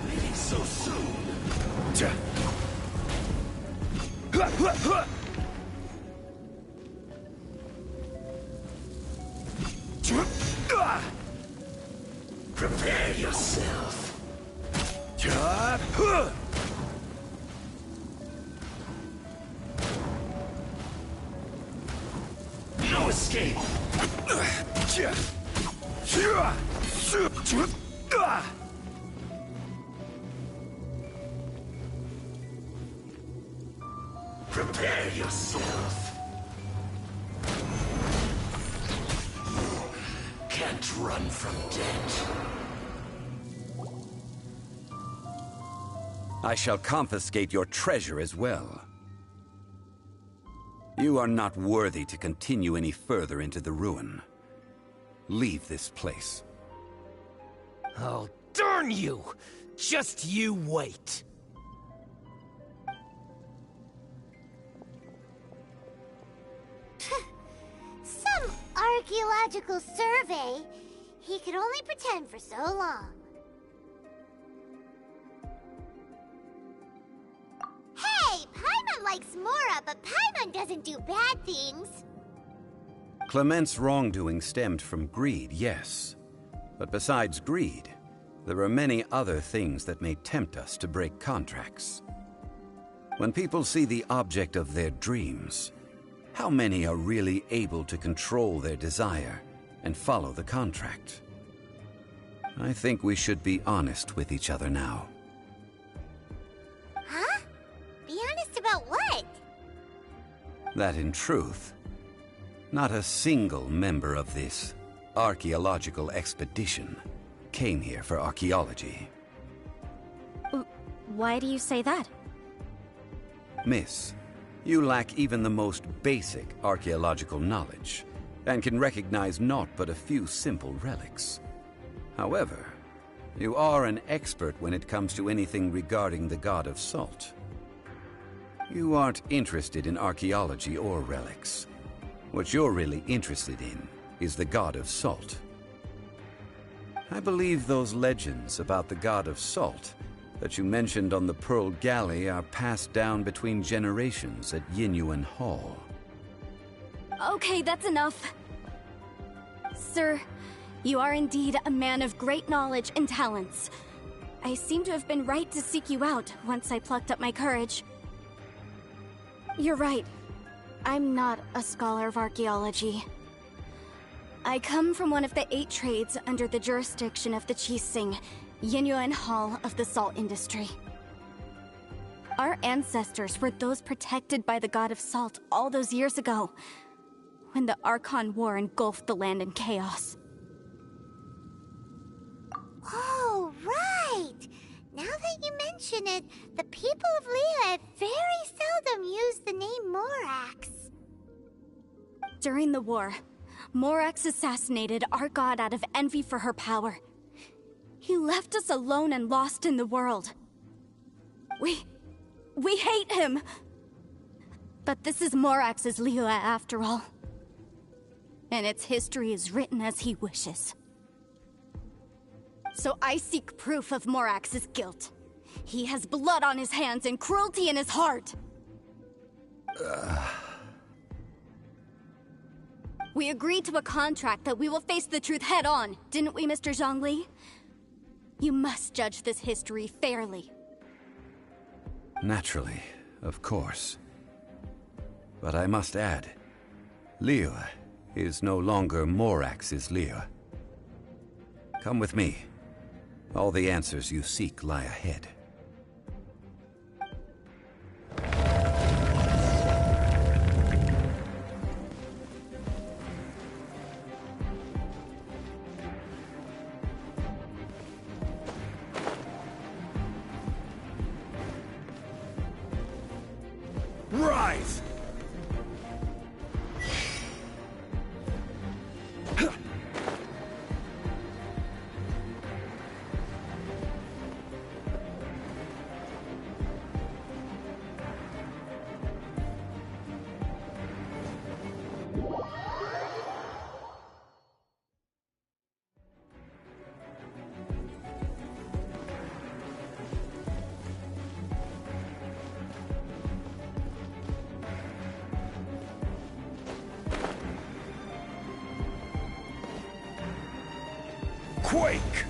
Leaving so soon. Prepare yourself. No escape. Prepare yourself. Can't run from death. I shall confiscate your treasure as well. You are not worthy to continue any further into the ruin. Leave this place. Oh, darn you! Just you wait. Some archaeological survey. He could only pretend for so long. Hey, Paimon likes Mora, but Paimon doesn't do bad things. Clement's wrongdoing stemmed from greed, yes. But besides greed, there are many other things that may tempt us to break contracts. When people see the object of their dreams, how many are really able to control their desire and follow the contract? I think we should be honest with each other now. Huh? Be honest about what? That in truth, not a single member of this archaeological expedition came here for archaeology. Why do you say that? Miss, you lack even the most basic archaeological knowledge, and can recognize naught but a few simple relics. However, you are an expert when it comes to anything regarding the god of salt. You aren't interested in archaeology or relics. What you're really interested in is the god of salt. I believe those legends about the god of salt that you mentioned on the Pearl Galley are passed down between generations at Yinyuan Hall. Okay, that's enough. Sir, you are indeed a man of great knowledge and talents. I seem to have been right to seek you out once I plucked up my courage. You're right. I'm not a scholar of archaeology. I come from one of the 8 trades under the jurisdiction of the Qixing, Yinyuan Hall of the salt industry. Our ancestors were those protected by the god of salt all those years ago, when the Archon War engulfed the land in chaos. Oh, right! Now that you mention it, the people of Liyue very seldom use the name Morax. During the war, Morax assassinated our god out of envy for her power. He left us alone and lost in the world. We hate him! But this is Morax's Liyue after all. And its history is written as he wishes. So I seek proof of Morax's guilt. He has blood on his hands and cruelty in his heart. We agreed to a contract that we will face the truth head on, didn't we, Mr. Zhongli? You must judge this history fairly. Naturally, of course. But I must add, Liyue is no longer Morax's Liyue. Come with me. All the answers you seek lie ahead. Rise! Quake!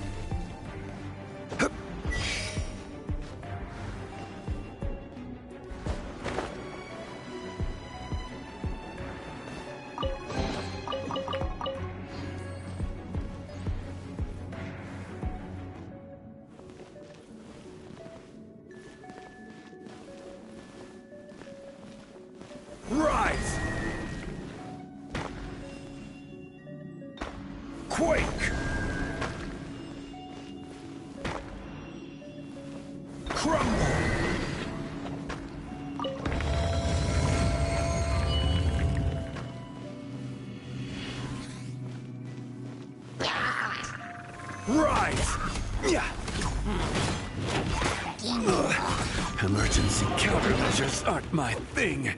Rise! Quake! Crumble! Rise! Emergency countermeasures aren't my thing.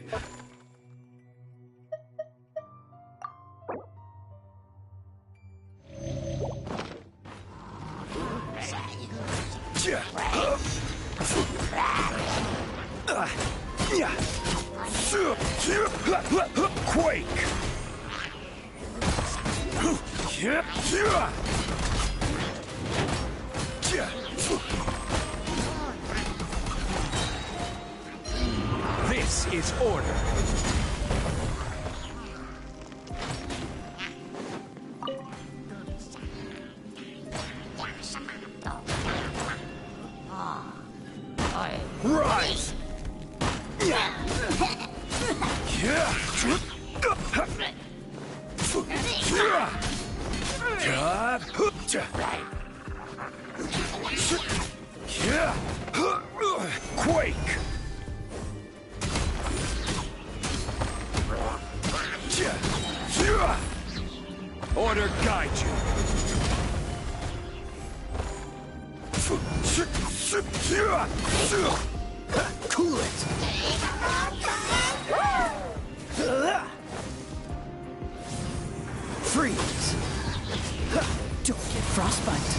Quake! This is order. Rise! Quake! Order guide you. Cool it. Freeze! Don't get frostbite.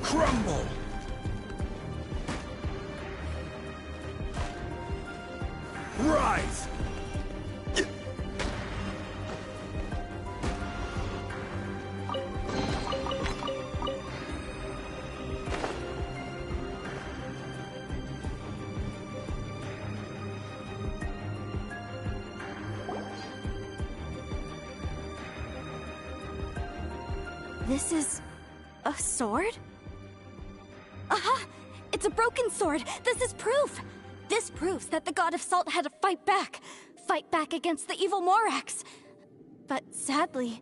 Crumble! Rise! This is a sword? Aha! It's a broken sword! This is proof! This proves that the God of Salt had to fight back against the evil Morax. But sadly,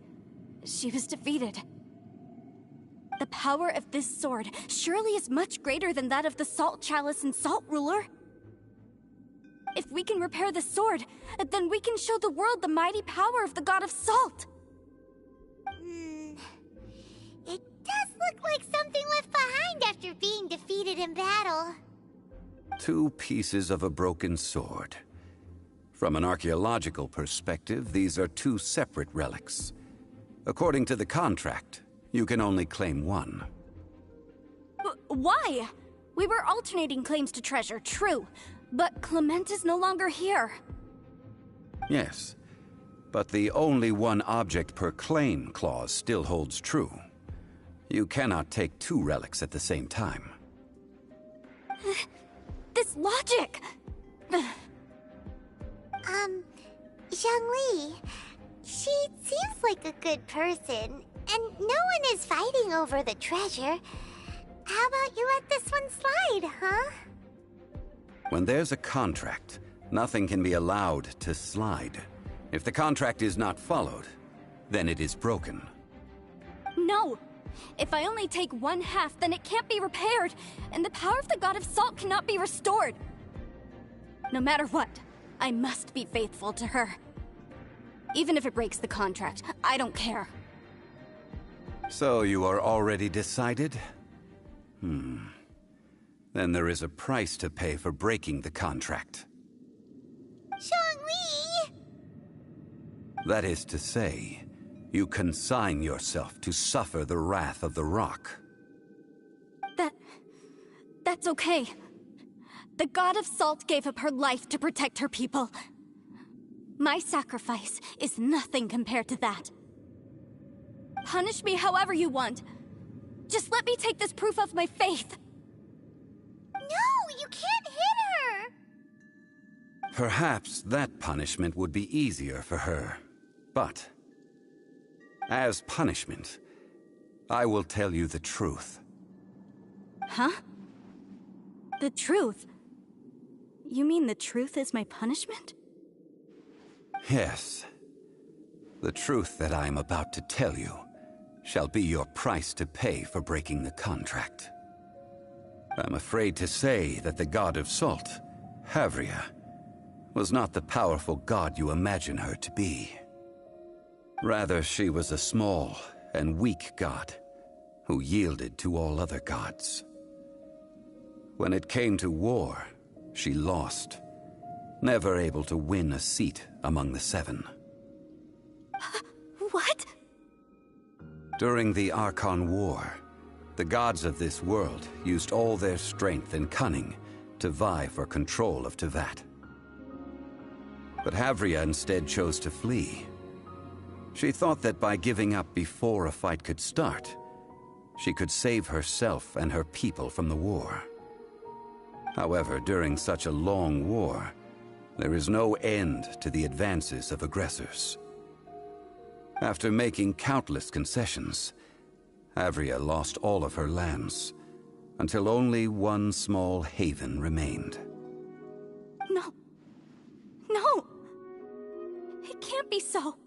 she was defeated. The power of this sword surely is much greater than that of the Salt Chalice and Salt Ruler. If we can repair the sword, then we can show the world the mighty power of the God of Salt. It does look like something left behind after being defeated in battle. 2 pieces of a broken sword. From an archaeological perspective, these are 2 separate relics. According to the contract, you can only claim one. Why? We were alternating claims to treasure, true. But Clement is no longer here. Yes, but the only one object per claim clause still holds true. You cannot take 2 relics at the same time. This logic! Zhongli, she seems like a good person, and no one is fighting over the treasure. How about you let this one slide, huh? When there's a contract, nothing can be allowed to slide. If the contract is not followed, then it is broken. No! If I only take 1/2, then it can't be repaired, and the power of the God of Salt cannot be restored. No matter what, I must be faithful to her. Even if it breaks the contract, I don't care. So you are already decided? Then there is a price to pay for breaking the contract. Zhongli! That is to say, you consign yourself to suffer the wrath of the rock. That's okay. The God of Salt gave up her life to protect her people. My sacrifice is nothing compared to that. Punish me however you want. Just let me take this proof of my faith. No, you can't hit her! Perhaps that punishment would be easier for her. But, as punishment, I will tell you the truth. Huh? The truth? You mean the truth is my punishment? Yes. The truth that I am about to tell you shall be your price to pay for breaking the contract. I'm afraid to say that the God of Salt, Havria, was not the powerful god you imagine her to be. Rather, she was a small and weak god who yielded to all other gods. When it came to war, she lost, never able to win a seat among the 7. What? During the Archon War, the gods of this world used all their strength and cunning to vie for control of Tevat. But Havria instead chose to flee. She thought that by giving up before a fight could start, she could save herself and her people from the war. However, during such a long war, there is no end to the advances of aggressors. After making countless concessions, Havria lost all of her lands, until only one small haven remained. No. No! It can't be so.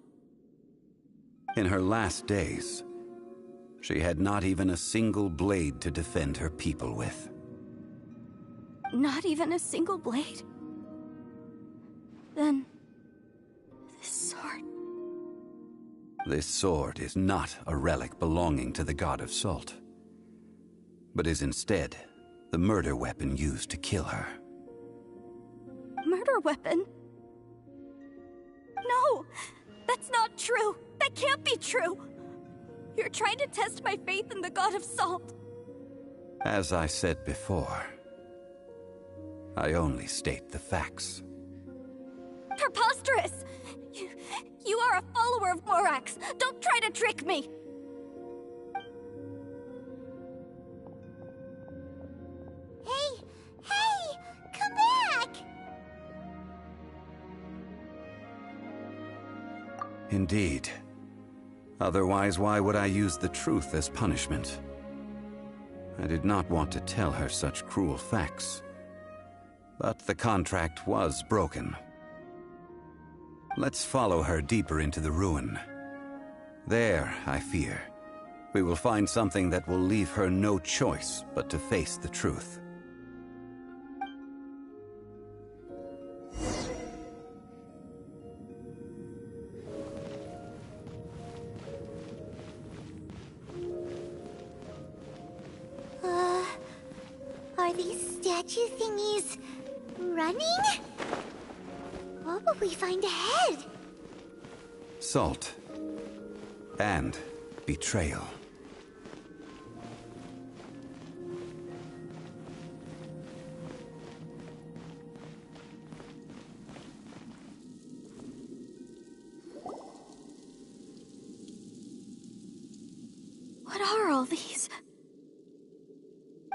In her last days, she had not even a single blade to defend her people with. Not even a single blade? Then... this sword... This sword is not a relic belonging to the god of salt, but is instead the murder weapon used to kill her. Murder weapon? No! That's not true! That can't be true! You're trying to test my faith in the god of salt! As I said before, I only state the facts. Preposterous! You are a follower of Morax! Don't try to trick me! Hey! Come back! Indeed. Otherwise, why would I use the truth as punishment? I did not want to tell her such cruel facts. But the contract was broken. Let's follow her deeper into the ruin. There, I fear, we will find something that will leave her no choice but to face the truth. Are these statue thingies running? What will we find ahead? Salt. And betrayal. What are all these?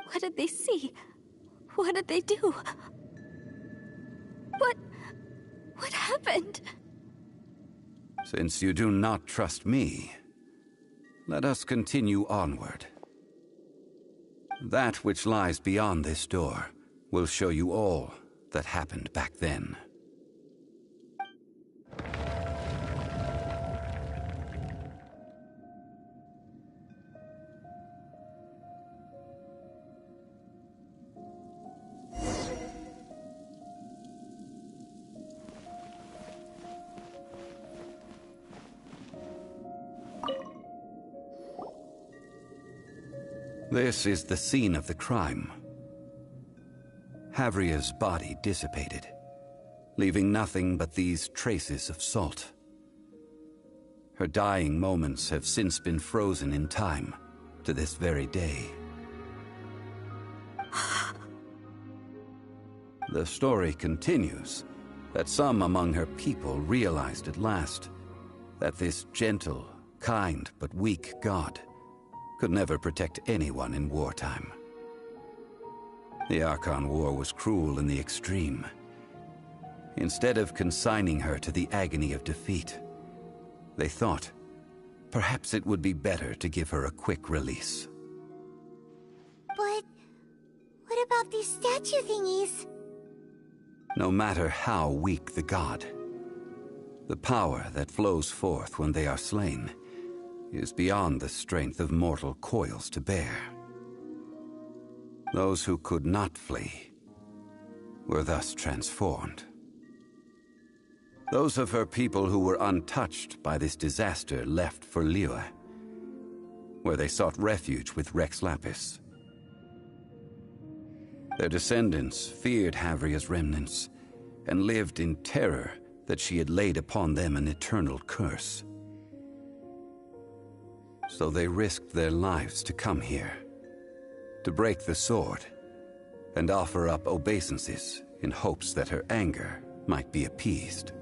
What did they see? What did they do? What happened? Since you do not trust me, let us continue onward. That which lies beyond this door will show you all that happened back then. This is the scene of the crime. Havria's body dissipated, leaving nothing but these traces of salt. Her dying moments have since been frozen in time to this very day. The story continues that some among her people realized at last that this gentle, kind, but weak god could never protect anyone in wartime. The Archon War was cruel in the extreme. Instead of consigning her to the agony of defeat, they thought perhaps it would be better to give her a quick release. But what about these statue thingies? No matter how weak the god, the power that flows forth when they are slain is beyond the strength of mortal coils to bear. Those who could not flee were thus transformed. Those of her people who were untouched by this disaster left for Liyue, where they sought refuge with Rex Lapis. Their descendants feared Havria's remnants and lived in terror that she had laid upon them an eternal curse. So they risked their lives to come here, to break the sword, and offer up obeisances in hopes that her anger might be appeased.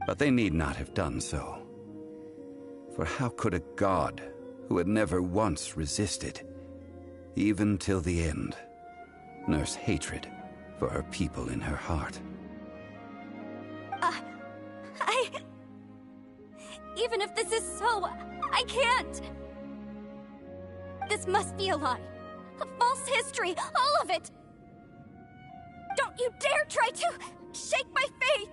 But they need not have done so. For how could a god who had never once resisted, even till the end, nurse hatred for her people in her heart? Even if this is so, I can't! This must be a lie. A false history, all of it! Don't you dare try to shake my faith!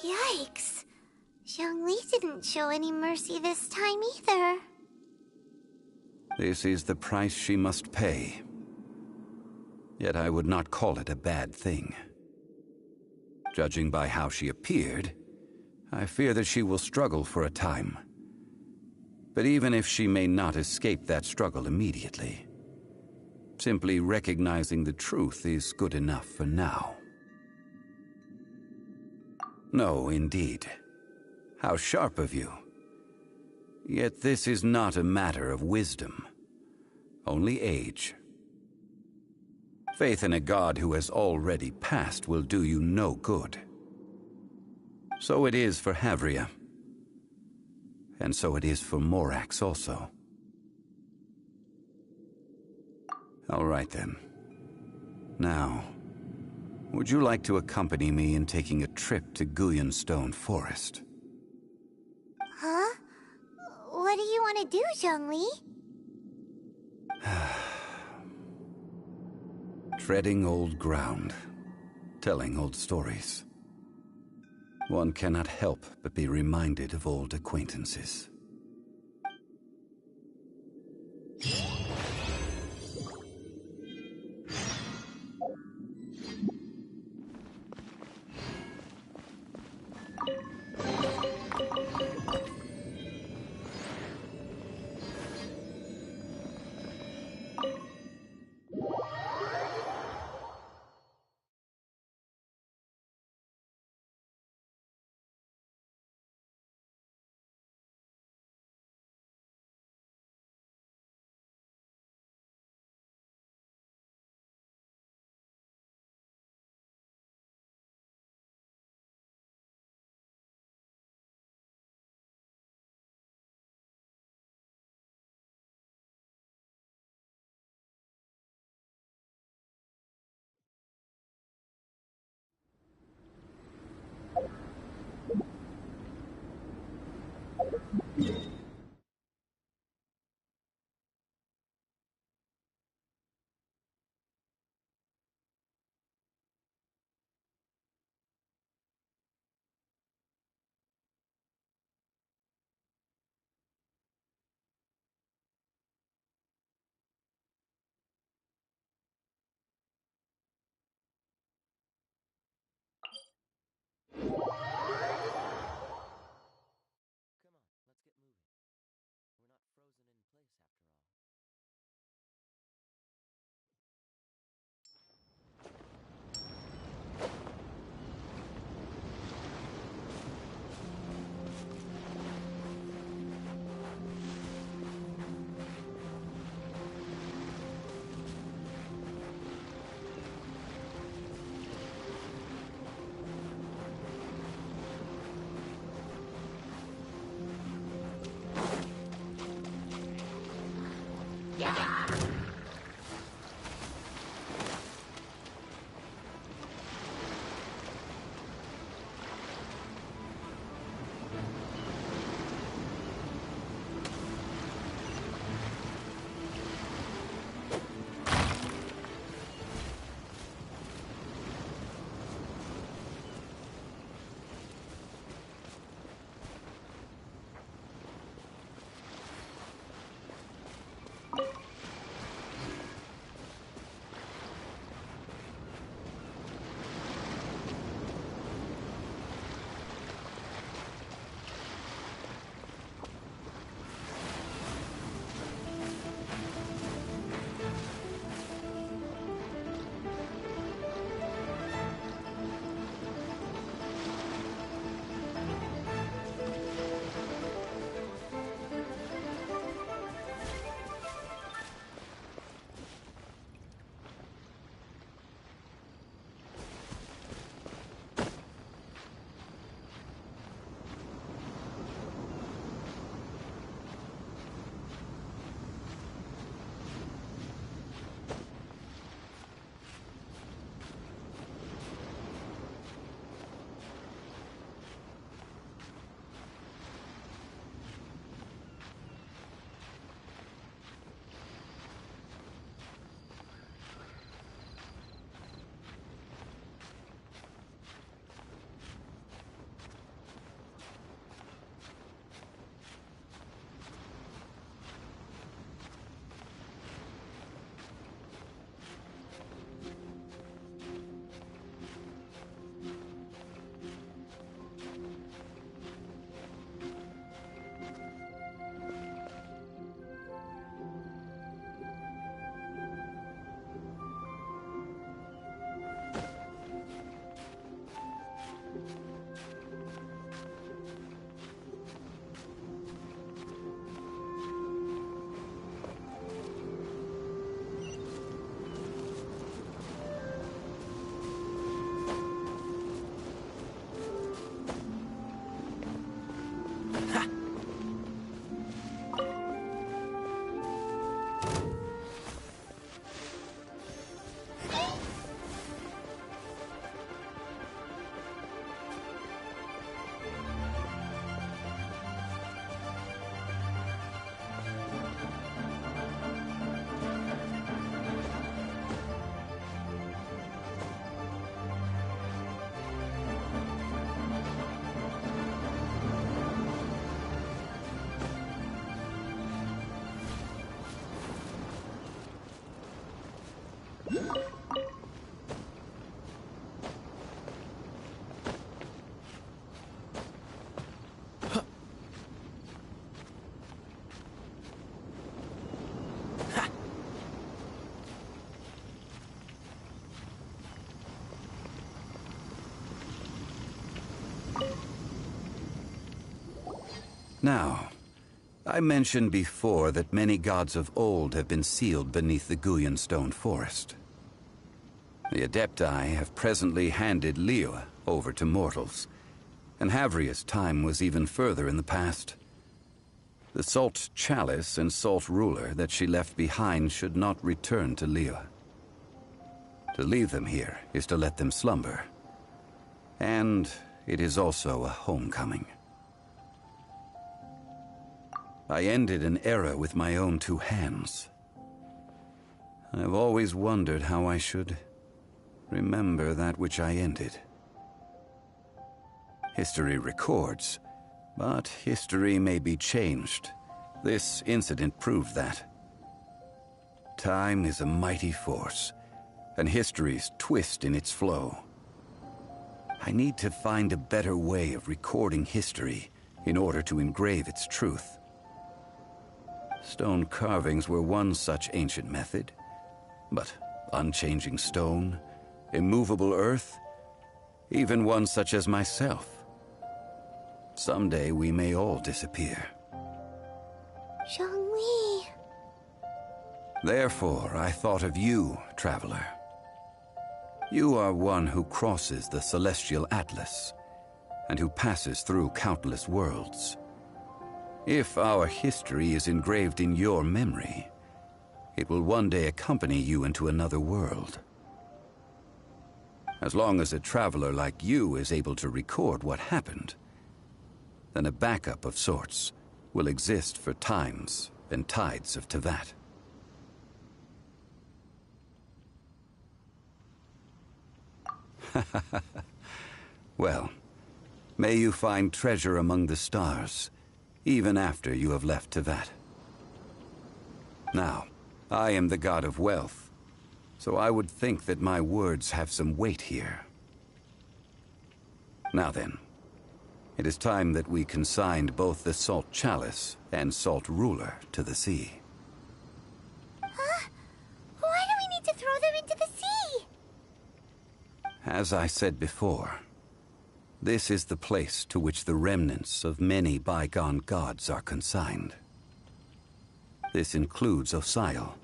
Yikes. Zhongli didn't show any mercy this time either. This is the price she must pay. Yet I would not call it a bad thing. Judging by how she appeared, I fear that she will struggle for a time. But even if she may not escape that struggle immediately, simply recognizing the truth is good enough for now. No, indeed. How sharp of you. Yet this is not a matter of wisdom, only age. Faith in a god who has already passed will do you no good. So it is for Havria. And so it is for Morax also. All right then. Now, would you like to accompany me in taking a trip to Guyanstone Forest? Huh? What do you want to do, Zhongli? Treading old ground, telling old stories. One cannot help but be reminded of old acquaintances. Now, I mentioned before that many gods of old have been sealed beneath the Guyan stone forest. The Adepti have presently handed Liyue over to mortals, and Havria's time was even further in the past. The Salt Chalice and Salt Ruler that she left behind should not return to Liyue. To leave them here is to let them slumber. And it is also a homecoming. I ended an era with my own two hands. I've always wondered how I should remember that which I ended. History records, but history may be changed. This incident proved that. Time is a mighty force, and history's twist in its flow. I need to find a better way of recording history in order to engrave its truth. Stone carvings were one such ancient method, but unchanging stone, immovable earth, even one such as myself. Someday we may all disappear. Zhongli. Therefore, I thought of you, traveler. You are one who crosses the celestial atlas, and who passes through countless worlds. If our history is engraved in your memory, it will one day accompany you into another world. As long as a traveler like you is able to record what happened, then a backup of sorts will exist for times and tides of Teyvat. Well, may you find treasure among the stars, even after you have left Teyvat. Now, I am the god of wealth, so I would think that my words have some weight here. Now then, it is time that we consigned both the Salt Chalice and Salt Ruler to the sea. Huh? Why do we need to throw them into the sea? As I said before, this is the place to which the remnants of many bygone gods are consigned. This includes Osial,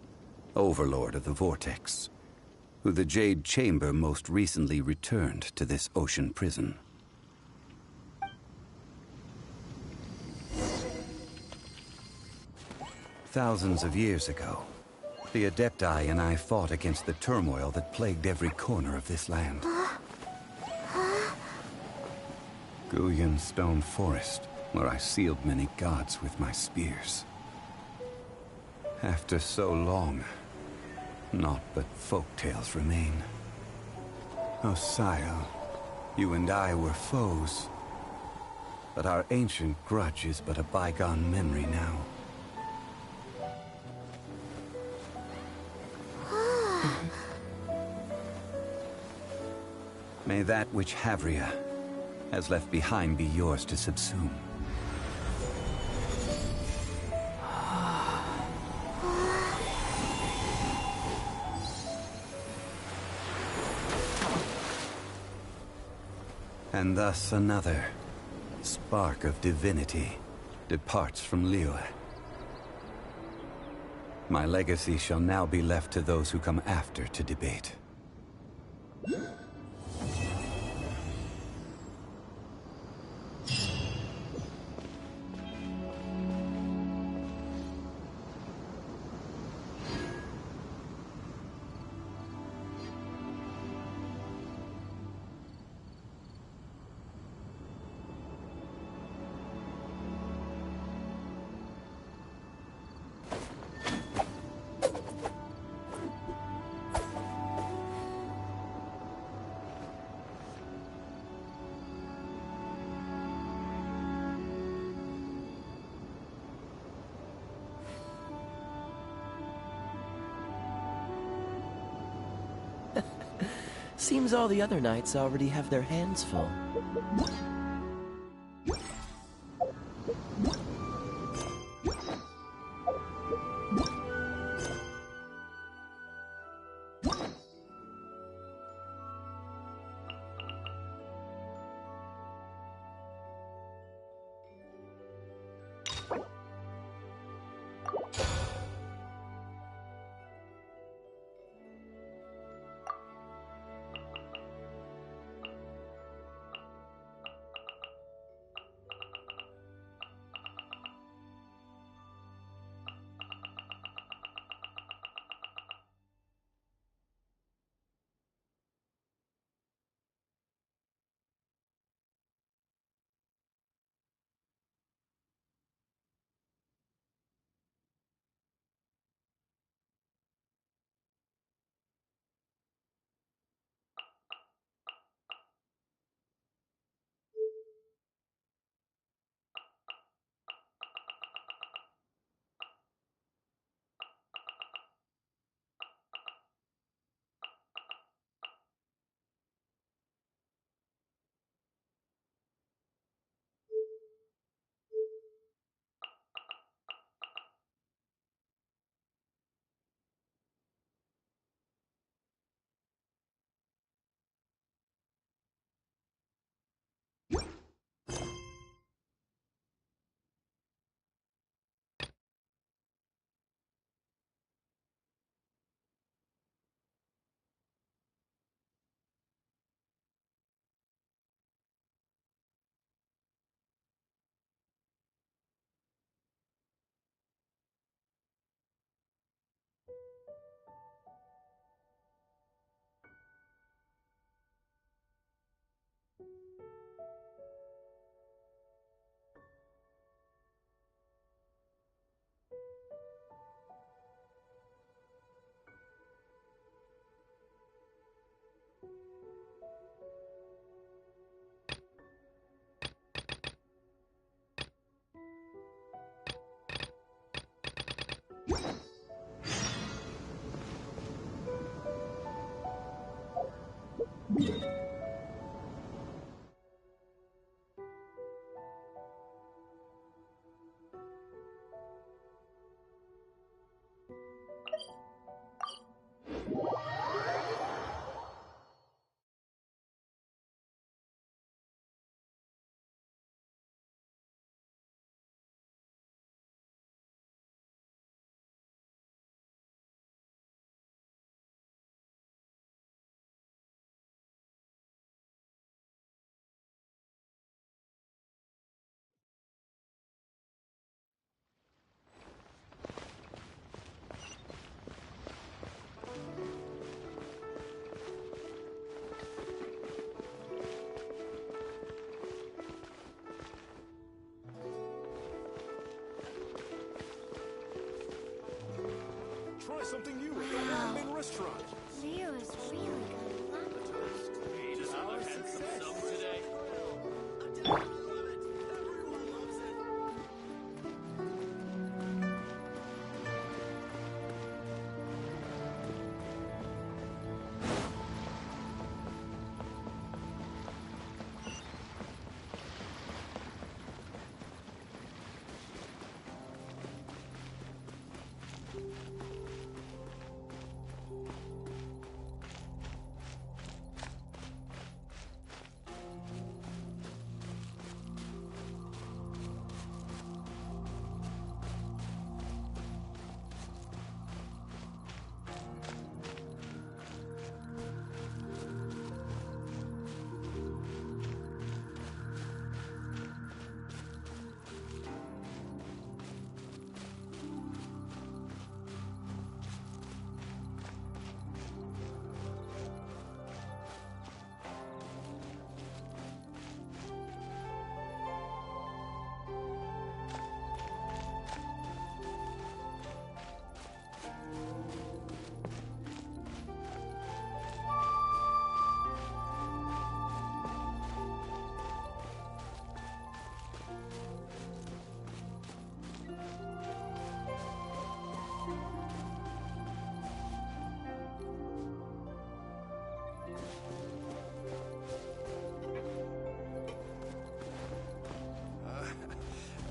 Overlord of the Vortex, who the Jade Chamber most recently returned to this ocean prison. Thousands of years ago, the Adepti and I fought against the turmoil that plagued every corner of this land. Guyan Stone Forest, where I sealed many gods with my spears. After so long, naught but folktales remain. Osial, you and I were foes, but our ancient grudge is but a bygone memory now. May that which Havria has left behind be yours to subsume. And thus another spark of divinity departs from Liyue. My legacy shall now be left to those who come after to debate. Seems all the other knights already have their hands full. something new at the ramen restaurant. Leo is really good.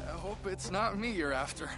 I hope it's not me you're after.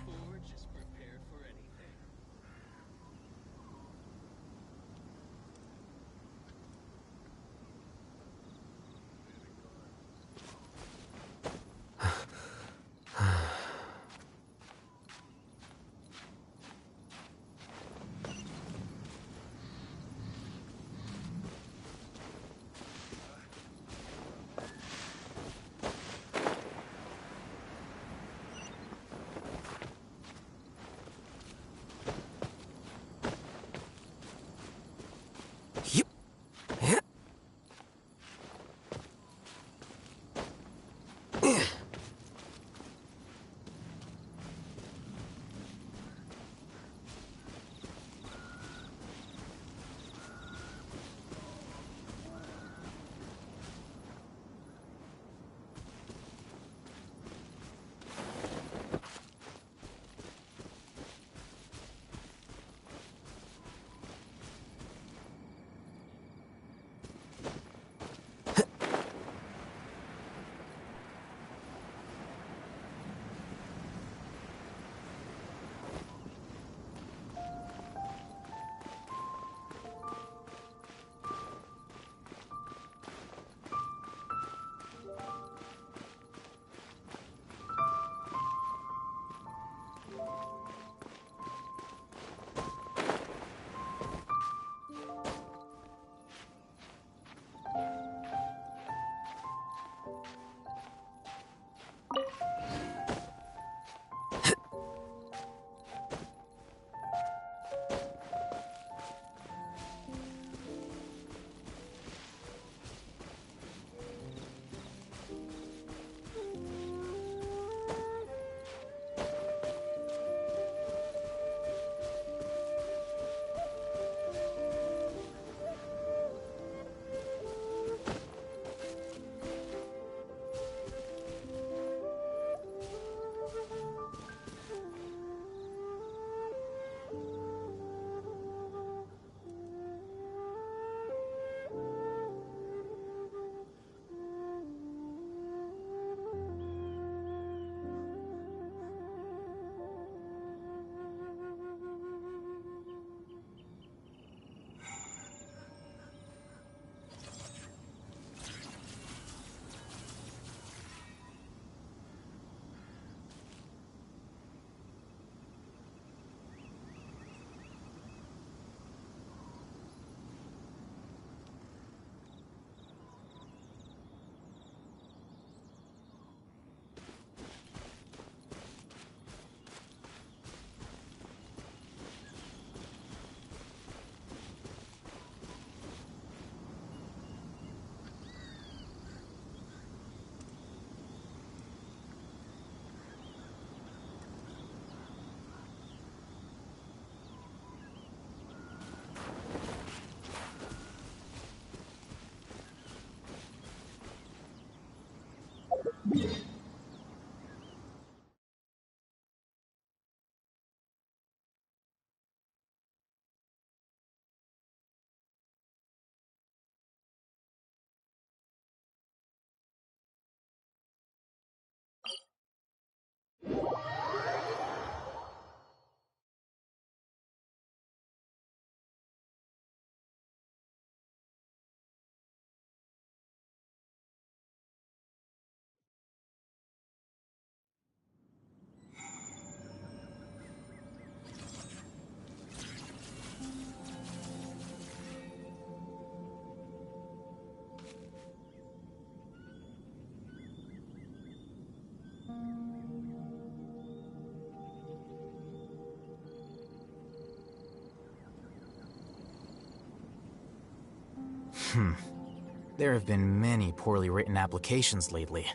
There have been many poorly written applications lately.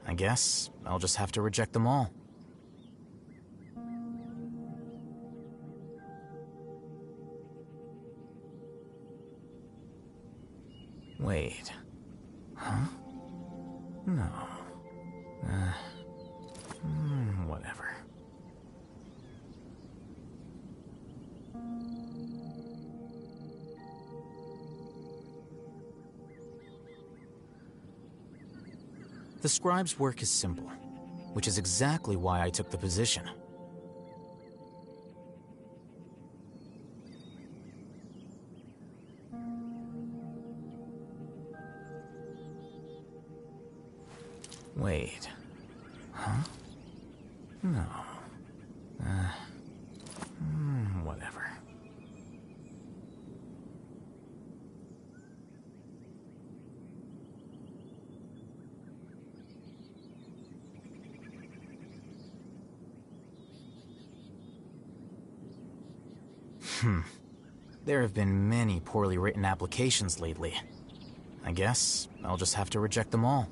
I guess I'll just have to reject them all. Wait. Huh? No. Whatever. The scribe's work is simple, which is exactly why I took the position. Wait. Huh? No. Whatever. There have been many poorly written applications lately. I guess I'll just have to reject them all.